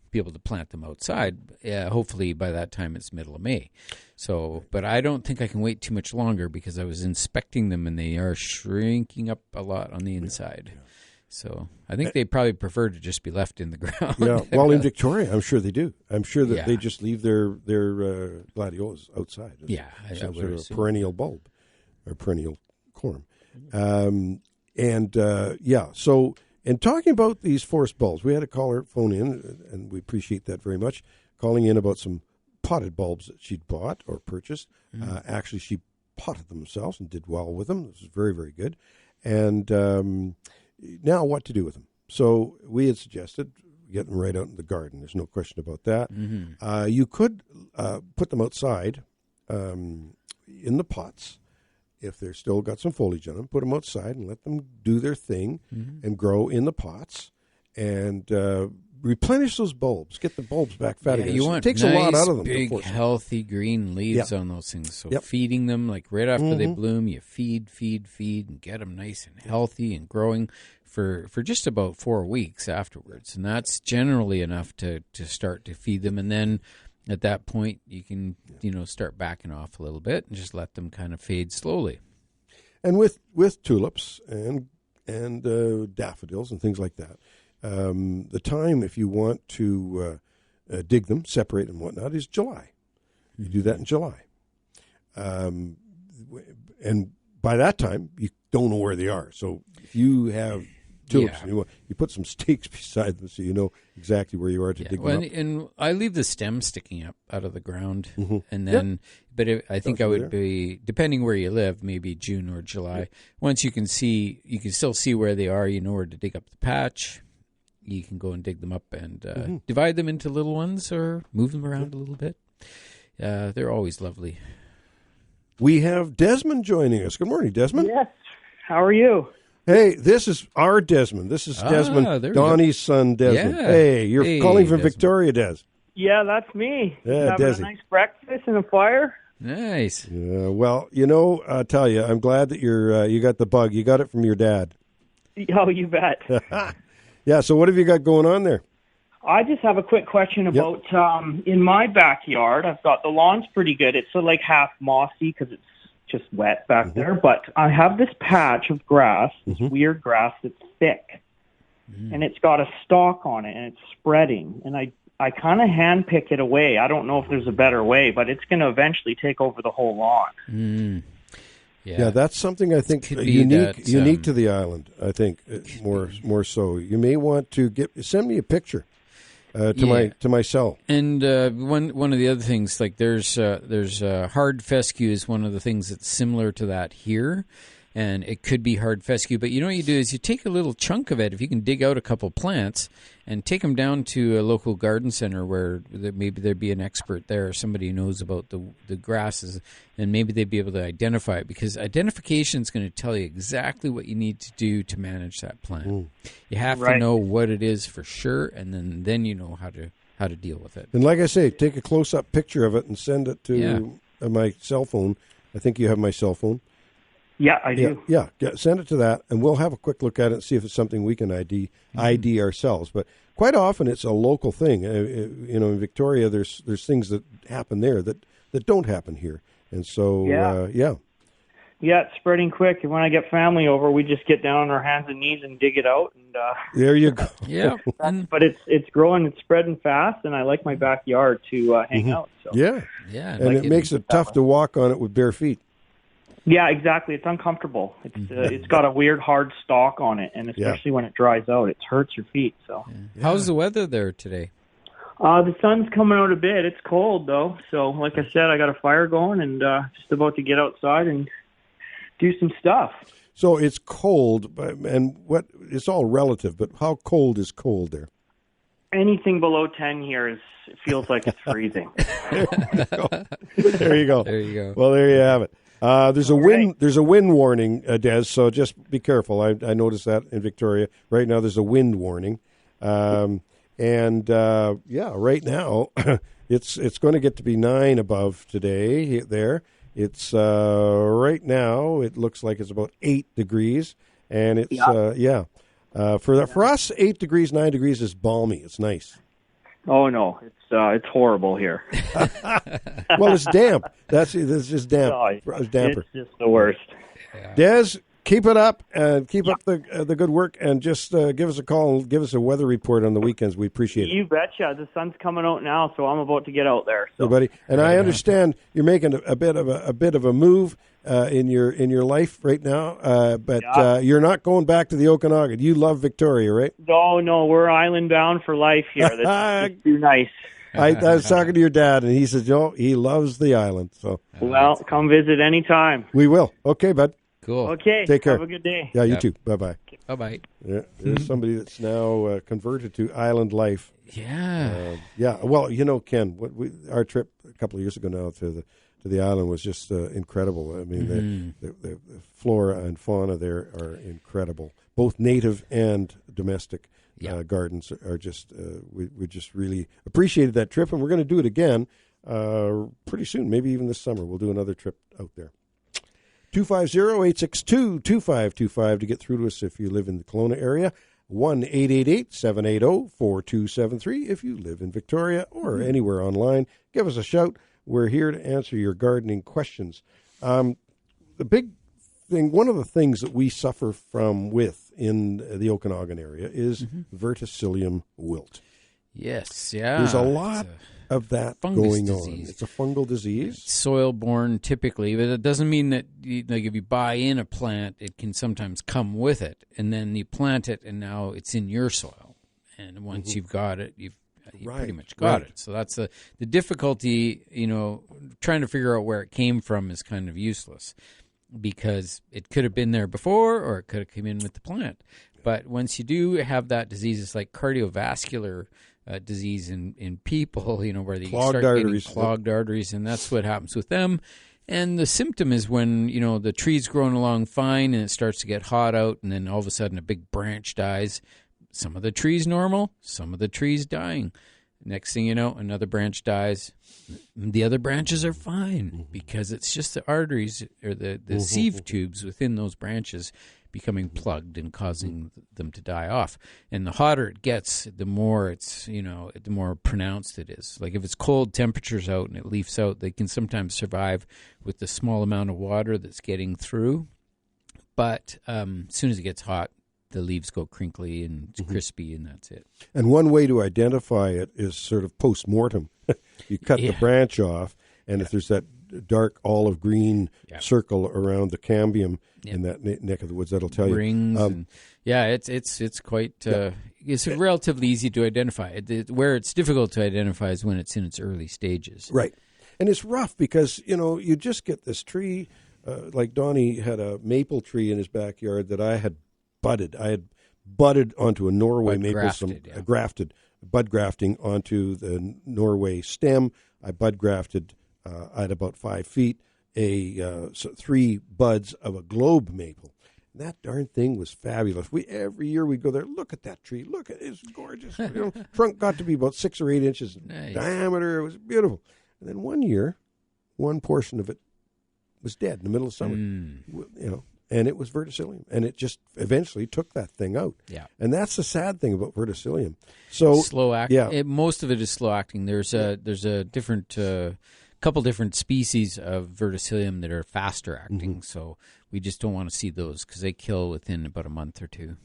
be able to plant them outside. Hopefully by that time it's middle of May. So, but I don't think I can wait too much longer, because I was inspecting them and they are shrinking up a lot on the inside. Yeah. So I think they probably prefer to just be left in the ground. Yeah, well, in Victoria, I'm sure they do. I'm sure that they just leave their gladiolas outside. Yeah, some sort of perennial bulb or perennial corm. So. And talking about these forest bulbs, we had a caller phone in, and we appreciate that very much, calling in about some potted bulbs that she'd bought or purchased. Actually, she potted them themselves and did well with them. This was very, very good. And now what to do with them. So we had suggested getting them right out in the garden. There's no question about that. Mm-hmm. You could put them outside in the pots. If they're still got some foliage on them, put them outside and let them do their thing and grow in the pots, and replenish those bulbs. Get the bulbs back fat again. It takes a lot out of them. Big, healthy green leaves on those things. So feeding them, like right after they bloom, you feed, and get them nice and healthy and growing for just about 4 weeks afterwards. And that's generally enough to start to feed them. And then at that point, you can, start backing off a little bit and just let them kind of fade slowly. And with tulips and daffodils and things like that, the time, if you want to dig them, separate them, whatnot, is July. You do that in July. And by that time, you don't know where they are. So if you have tulips, you put some stakes beside them so you know exactly where you are to dig them up. And I leave the stem sticking up out of the ground, and then, but I think I would be, depending where you live, maybe June or July. Once you can still see where they are. You know where to dig up the patch. You can go and dig them up and divide them into little ones or move them around a little bit. They're always lovely. We have Desmond joining us. Good morning, Desmond. Yes. How are you? Hey, this is our Desmond. This is Desmond, Donnie's son, Desmond. Yeah. Hey, you're calling from Desmond. Victoria, Des. Yeah, that's me. Yeah, having a nice breakfast and a fire. Nice. Yeah, well, I'll tell you, I'm glad that you got the bug. You got it from your dad. Oh, you bet. Yeah, so what have you got going on there? I just have a quick question about, in my backyard, I've got the lawn's pretty good. It's like half mossy because it's just wet back there, but I have this patch of grass, this weird grass that's thick, and it's got a stalk on it, and it's spreading, and I kind of hand pick it away. I don't know if there's a better way, but it's going to eventually take over the whole lawn. Yeah, that's something I think unique to the island. I think more so. You may want to send me a picture. To my cell. And one of the other things, like there's hard fescue is one of the things that's similar to that here. and it could be hard fescue. But you know what you do is you take a little chunk of it, if you can dig out a couple plants, and take them down to a local garden center where maybe there'd be an expert there or somebody who knows about the grasses, and maybe they'd be able to identify it, because identification is going to tell you exactly what you need to do to manage that plant. You have to know what it is for sure, and then you know how to deal with it. And like I say, take a close-up picture of it and send it to my cell phone. I think you have my cell phone. Yeah, I do. Yeah, send it to that, and we'll have a quick look at it and see if it's something we can ID ourselves. But quite often it's a local thing. In Victoria, there's things that happen there that don't happen here. And so, Yeah, it's spreading quick. And when I get family over, we just get down on our hands and knees and dig it out. And there you go. Yeah, but it's growing, it's spreading fast, and I like my backyard to hang out. So. Yeah, and it makes it tough to walk on it with bare feet. Yeah, exactly. It's uncomfortable. It's got a weird hard stalk on it, and especially when it dries out, it hurts your feet. So, how's the weather there today? The sun's coming out a bit. It's cold though. So, like I said, I got a fire going, and just about to get outside and do some stuff. So it's cold, and it's all relative. But how cold is cold there? Anything below 10 here it feels like it's freezing. There you go. There you go. Well, there you have it. There's a wind warning, Des. So just be careful. I noticed that in Victoria right now. There's a wind warning, right now it's going to get to be 9 above today. There, it's right now. It looks like it's about 8 degrees, and it's for us 8 degrees, 9 degrees is balmy. It's nice. Oh no, it's horrible here. Well, it's damp. This is damp. It's damper. It's just the worst. Des, keep it up and keep up the good work, and just give us a call and give us a weather report on the weekends. We appreciate it. You betcha. The sun's coming out now, so I'm about to get out there. So. Hey, buddy, and I understand you're making a bit of a move in your life right now, but you're not going back to the Okanagan. You love Victoria, right? No, we're island bound for life here. That's too nice. I was talking to your dad, and he said, he loves the island. So, well, come visit anytime. We will. Okay, bud. Cool. Okay. Take care. Have a good day. Yeah, you too. Bye-bye. Bye-bye. Yeah, there's somebody that's now converted to island life. Yeah. Well, Ken, our trip a couple of years ago now to the island was just incredible. I mean, the flora and fauna there are incredible, both native and domestic. Gardens are just we just really appreciated that trip, and we're going to do it again pretty soon, maybe even this summer. We'll do another trip out there. 250-862-2525 to get through to us if you live in the Kelowna area. 1-888-780-4273 if you live in Victoria or anywhere online. Give us a shout. We're here to answer your gardening questions. The big thing, one of the things that we suffer from in the Okanagan area is verticillium wilt. Yes, yeah. There's a lot of that going on. It's a fungal disease. It's soil-borne typically, but it doesn't mean that if you buy in a plant, it can sometimes come with it, and then you plant it, and now it's in your soil. And once you've got it, you've pretty much got it. So that's the difficulty, trying to figure out where it came from is kind of useless, because it could have been there before or it could have come in with the plant. But once you do have that disease, it's like cardiovascular disease in people, where they start getting clogged arteries, and that's what happens with them. And the symptom is when, the tree's growing along fine and it starts to get hot out, and then all of a sudden a big branch dies. Some of the trees normal, some of the trees dying. Next thing you know, another branch dies. The other branches are fine because it's just the arteries or the sieve tubes within those branches becoming plugged and causing them to die off. And the hotter it gets, the more it's, the more pronounced it is. Like if it's cold temperatures out and it leafs out, they can sometimes survive with the small amount of water that's getting through. But as soon as it gets hot, the leaves go crinkly and crispy, and that's it. And one way to identify it is sort of post-mortem. You cut the branch off, and if there's that dark olive green circle around the cambium in that neck of the woods, that'll tell you. Rings. It's quite. It's relatively easy to identify. Where it's difficult to identify is when it's in its early stages. Right, and it's rough because you just get this tree like Donnie had a maple tree in his backyard that I had budded. I had budded onto a Norway maple, grafted, bud grafting onto the Norway stem. I bud grafted at about 5 feet 3 buds of a globe maple. That darn thing was fabulous. Every year we go there. Look at that tree. Look at it. It's gorgeous. Trunk got to be about 6 or 8 inches in diameter. It was beautiful. And then one year, one portion of it was dead in the middle of summer. And it was verticillium, and it just eventually took that thing out. Yeah, and that's the sad thing about verticillium. So slow acting. Yeah, most of it is slow acting. There's a different couple different species of verticillium that are faster acting. So we just don't want to see those because they kill within about a month or two.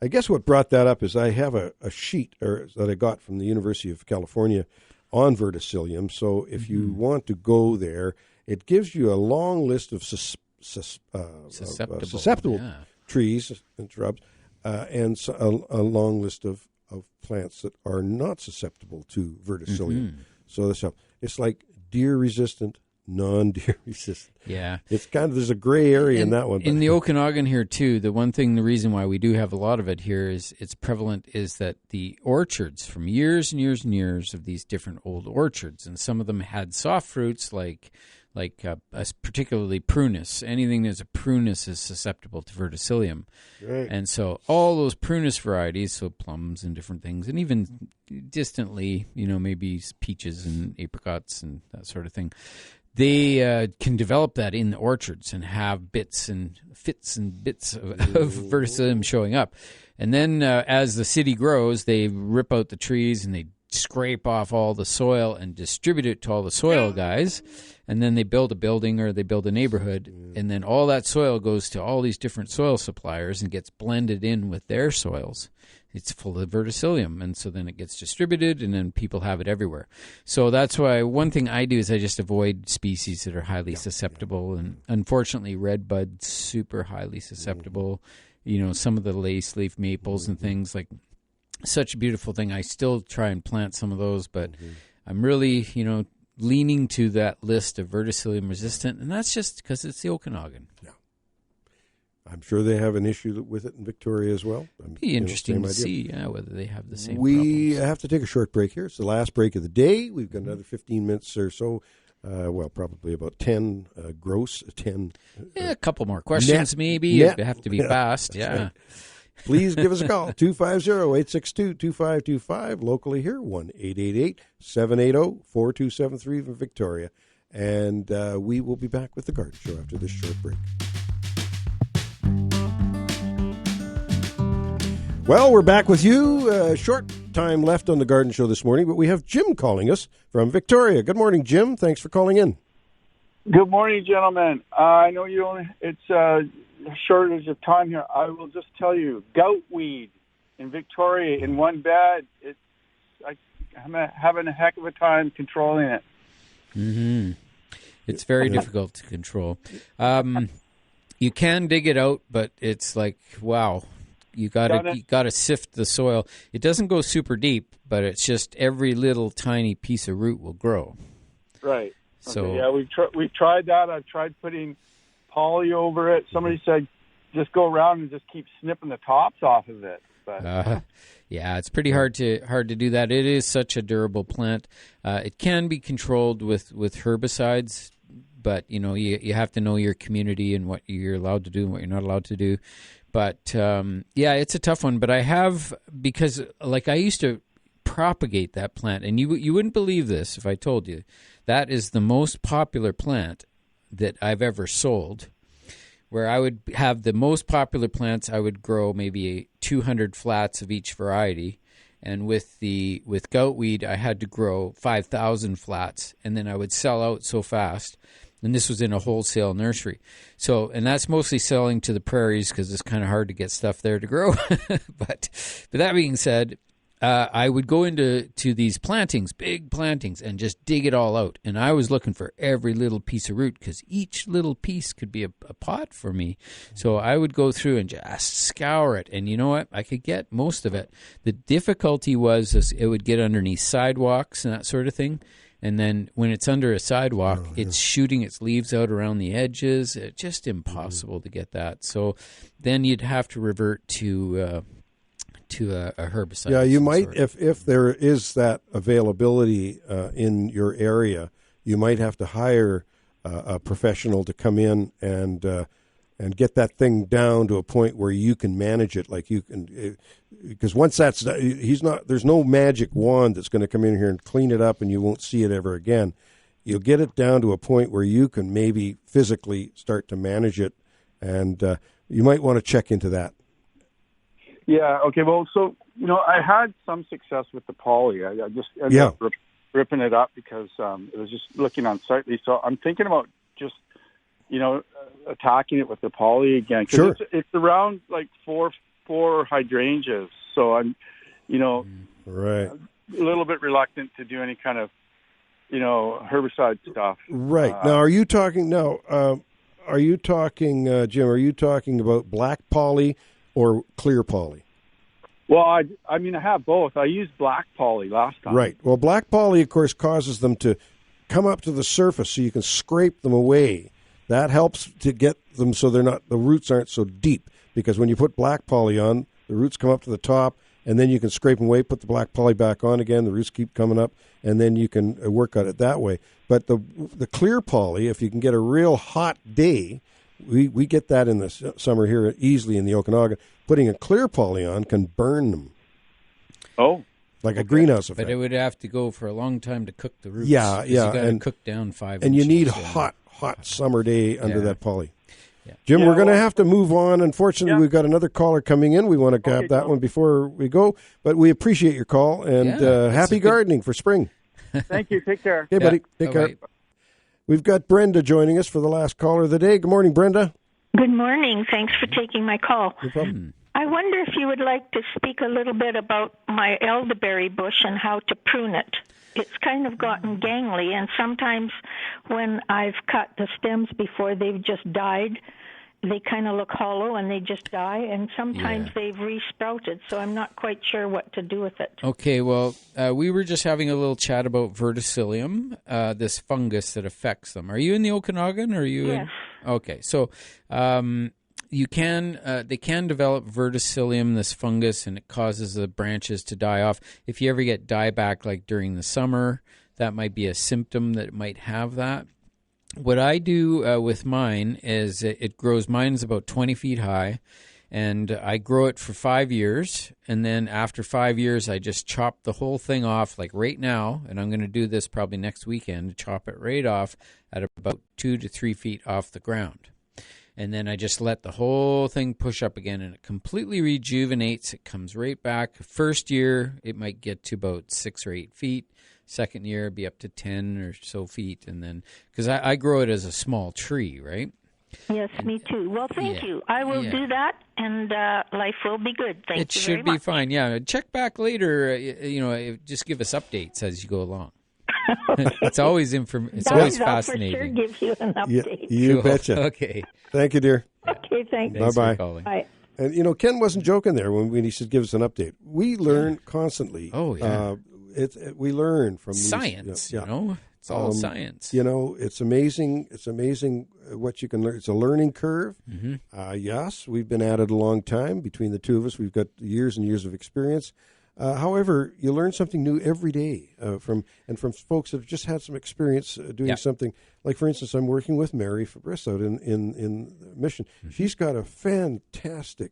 I guess what brought that up is I have a sheet that I got from the University of California on verticillium. So if you want to go there, it gives you a long list of susceptible trees and shrubs, and a long list of plants that are not susceptible to verticillium. So it's like deer resistant, non-deer resistant. Yeah, it's kind of, there's a gray area in that one. In the Okanagan here too, the reason why we do have a lot of it here is it's prevalent is that the orchards from years and years and years of these different old orchards, and some of them had soft fruits like particularly prunus. Anything that's a prunus is susceptible to verticillium. Right. And so all those prunus varieties, so plums and different things, and even distantly, maybe peaches and apricots and that sort of thing, they can develop that in the orchards and have fits and bits of verticillium showing up. And then as the city grows, they rip out the trees and they scrape off all the soil and distribute it to all the soil guys, and then they build a building or they build a neighborhood, and then all that soil goes to all these different soil suppliers and gets blended in with their soils. It's full of verticillium, and so then it gets distributed, and then people have it everywhere. So that's why one thing I do is I just avoid species that are highly susceptible, and unfortunately redbud's super highly susceptible. Some of the lace leaf maples and things, like, such a beautiful thing. I still try and plant some of those, but I'm really, leaning to that list of verticillium resistant, and that's just because it's the Okanagan. Yeah. I'm sure they have an issue with it in Victoria as well. Be interesting to see whether they have the same We problems. have to take a short break here. It's the last break of the day. We've got another 15 minutes or so. Probably about 10 gross, 10. A couple more questions maybe. You have to be fast. Yeah. Right. Please give us a call, 250-862-2525. Locally here, 1-888-780-4273 from Victoria. And we will be back with The Garden Show after this short break. Well, we're back with you. Short time left on The Garden Show this morning, but we have Jim calling us from Victoria. Good morning, Jim. Thanks for calling in. Good morning, gentlemen. I know it's a shortage of time here. I will just tell you, goutweed in Victoria in one bed, I'm having a heck of a time controlling it. Mm-hmm. It's very difficult to control. You can dig it out, but it's like, wow. You gotta sift the soil. It doesn't go super deep, but it's just every little tiny piece of root will grow. Right. So okay, yeah, we've tried that. I've tried putting poly over it. Somebody said just go around and just keep snipping the tops off of it. But yeah, it's pretty hard to do that. It is such a durable plant. It can be controlled with herbicides, but you have to know your community and what you're allowed to do and what you're not allowed to do. But it's a tough one. But I have, because I used to propagate that plant, and you wouldn't believe this if I told you that is the most popular plant that I've ever sold. Where I would have the most popular plants, I would grow maybe 200 flats of each variety, and with goutweed, I had to grow 5,000 flats, and then I would sell out so fast. And this was in a wholesale nursery. So, and that's mostly selling to the prairies because it's kind of hard to get stuff there to grow. But that being said, I would go into these plantings, big plantings, and just dig it all out. And I was looking for every little piece of root because each little piece could be a pot for me. So I would go through and just scour it. And you know what? I could get most of it. The difficulty was it would get underneath sidewalks and that sort of thing. And then when it's under a sidewalk, it's shooting its leaves out around the edges. It's just impossible to get that. So then you'd have to revert to a herbicide. Yeah, you might, if there is that availability in your area, you might have to hire a professional to come in and get that thing down to a point where you can manage it. Like you can, because once that's, there's no magic wand that's going to come in here and clean it up and you won't see it ever again. You'll get it down to a point where you can maybe physically start to manage it, and you might want to check into that. Yeah. Okay. Well, so I had some success with the poly. I just ended up ripping it up because it was just looking unsightly. So I'm thinking about just attacking it with the poly again. Sure. It's around like four hydrangeas. So I'm, right, a little bit reluctant to do any kind of, herbicide stuff. Right. Now, are you talking Jim, are you talking about black poly or clear poly? Well, I have both. I used black poly last time. Right. Well, black poly, of course, causes them to come up to the surface so you can scrape them away. That helps to get them so the roots aren't so deep, because when you put black poly on, the roots come up to the top, and then you can scrape them away, put the black poly back on again, the roots keep coming up, and then you can work on it that way. But the clear poly, if you can get a real hot day, we get that in the summer here easily in the Okanagan, putting a clear poly on can burn them. Oh. Like a greenhouse effect. But it would have to go for a long time to cook the roots. Yeah. You got to cook down 5 and inches. And you need hot summer day under that poly. Yeah. Jim, we're going to have to move on. Unfortunately, we've got another caller coming in. We want to grab that one before we go. But we appreciate your call, and happy gardening for spring. Thank you. Take care. Okay, buddy. Take care. We've got Brenda joining us for the last caller of the day. Good morning, Brenda. Good morning. Thanks for taking my call. No problem. I wonder if you would like to speak a little bit about my elderberry bush and how to prune it. It's kind of gotten gangly, and sometimes when I've cut the stems before they've just died, they kind of look hollow and they just die, and sometimes they've resprouted, so I'm not quite sure what to do with it. Okay, well, we were just having a little chat about verticillium, this fungus that affects them. Are you in the Okanagan, or are you Yes. Okay, so they can develop verticillium, this fungus, and it causes the branches to die off. If you ever get dieback like during the summer, that might be a symptom that it might have that. What I do with mine is mine's about 20 feet high, and I grow it for 5 years, and then after 5 years, I just chop the whole thing off, like right now, and I'm going to do this probably next weekend, chop it right off at about 2 to 3 feet off the ground. And then I just let the whole thing push up again, and it completely rejuvenates. It comes right back. First year, it might get to about 6 or 8 feet. Second year, it'd be up to 10 or so feet. And then, because I grow it as a small tree, right? Yes, me too. Well, thank you. I will do that, and life will be good. Thank you very much. It should be fine, yeah. Check back later, just give us updates as you go along. It's always it's always fascinating. I'll for sure give you an update. You betcha. Okay. Thank you, dear. Okay, thanks. Bye-bye. Bye. And, Ken wasn't joking there when he said give us an update. We learn constantly. Oh, yeah. We learn from science, It's all science. It's amazing. It's amazing what you can learn. It's a learning curve. Mm-hmm. Yes, we've been at it a long time. Between the two of us, we've got years and years of experience. However, you learn something new every day from folks that have just had some experience doing something. Like, for instance, I'm working with Mary Fabris out in Mission. Mm-hmm. She's got a fantastic,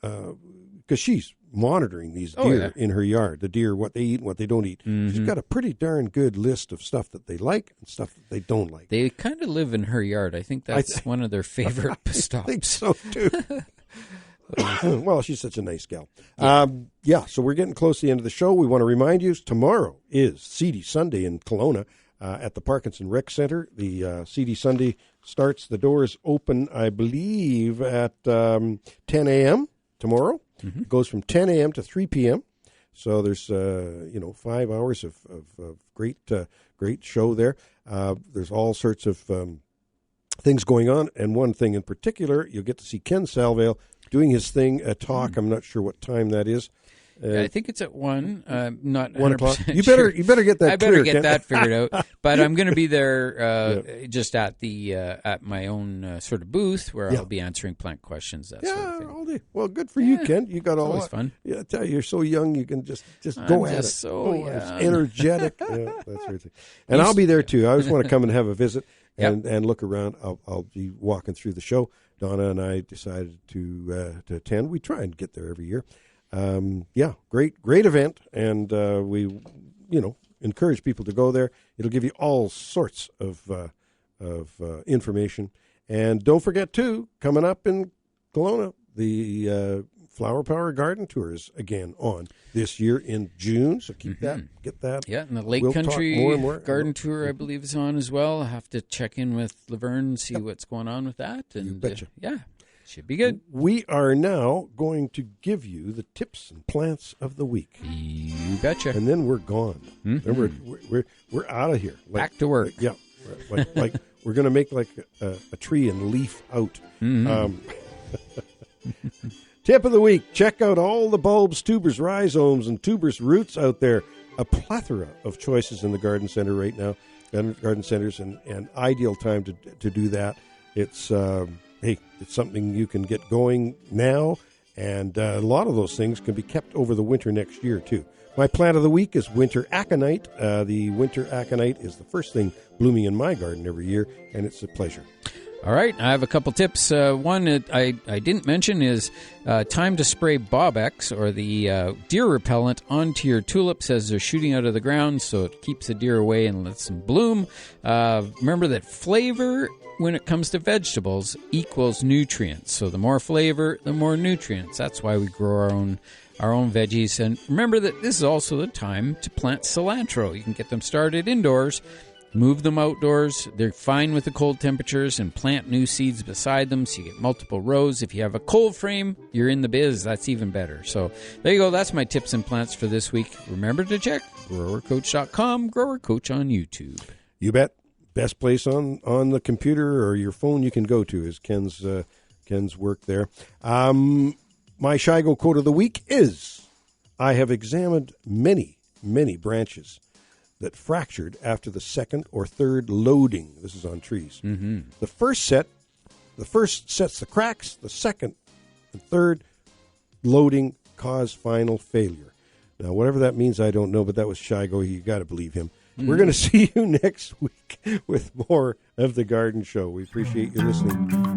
because she's monitoring these deer in her yard, the deer, what they eat and what they don't eat. Mm-hmm. She's got a pretty darn good list of stuff that they like and stuff that they don't like. They kind of live in her yard. I think that's one of their favorite stops. I think so, too. Well, she's such a nice gal. So we're getting close to the end of the show. We want to remind you, tomorrow is CD Sunday in Kelowna at the Parkinson Rec Center. The CD Sunday starts, the doors open, I believe, at 10 a.m. tomorrow. Mm-hmm. It goes from 10 a.m. to 3 p.m. So there's 5 hours of great show there. There's all sorts of things going on, and one thing in particular, you'll get to see Ken Salvail doing his thing, a talk. I'm not sure what time that is. I think it's at 1. Not 1 o'clock. Sure. You better get that. I better clear, get Ken. that figured out. But I'm going to be there just at the at my own sort of booth where I'll be answering plant questions. That sort of thing. All day. Well, good for you, Ken. You got all always fun. Yeah, I tell you, you're so young. You can just go at it. So it's energetic. That's right. And I'll be there too. I always want to come and have a visit and look around. I'll be walking through the show. Donna and I decided to attend. We try and get there every year. Great event, and we, encourage people to go there. It'll give you all sorts of information, and don't forget too, coming up in Kelowna, the Flower Power Garden Tour is again on this year in June. So keep get that. Yeah, and the Lake Country Garden Tour, I believe, is on as well. I have to check in with Laverne and see what's going on with that. And you betcha. Should be good. We are now going to give you the tips and plants of the week. You betcha. And then we're gone. Mm-hmm. We're out of here. Back to work. Like we're going to make like a tree and leaf out. Mm-hmm. Tip of the week, check out all the bulbs, tubers, rhizomes, and tuberous roots out there. A plethora of choices in the garden center right now, garden centers, and ideal time to do that. It's, it's something you can get going now, and a lot of those things can be kept over the winter next year, too. My plant of the week is winter aconite. The winter aconite is the first thing blooming in my garden every year, and it's a pleasure. All right, I have a couple tips. One I didn't mention is time to spray Bobex, or the deer repellent, onto your tulips as they're shooting out of the ground, so it keeps the deer away and lets them bloom. Remember that flavor, when it comes to vegetables, equals nutrients. So the more flavor, the more nutrients. That's why we grow our own veggies. And remember that this is also the time to plant cilantro. You can get them started indoors. Move them outdoors. They're fine with the cold temperatures, and plant new seeds beside them so you get multiple rows. If you have a cold frame, you're in the biz. That's even better. So there you go. That's my tips and plants for this week. Remember to check growercoach.com, Grower Coach on YouTube. You bet. Best place on the computer or your phone you can go to is Ken's work there. My Shigo quote of the week is, I have examined many, many branches that fractured after the second or third loading. This is on trees. Mm-hmm. The first sets the cracks. The second and third loading cause final failure. Now, whatever that means, I don't know, but that was Shigo. You got to believe him. Mm-hmm. We're going to see you next week with more of The Garden Show. We appreciate you listening.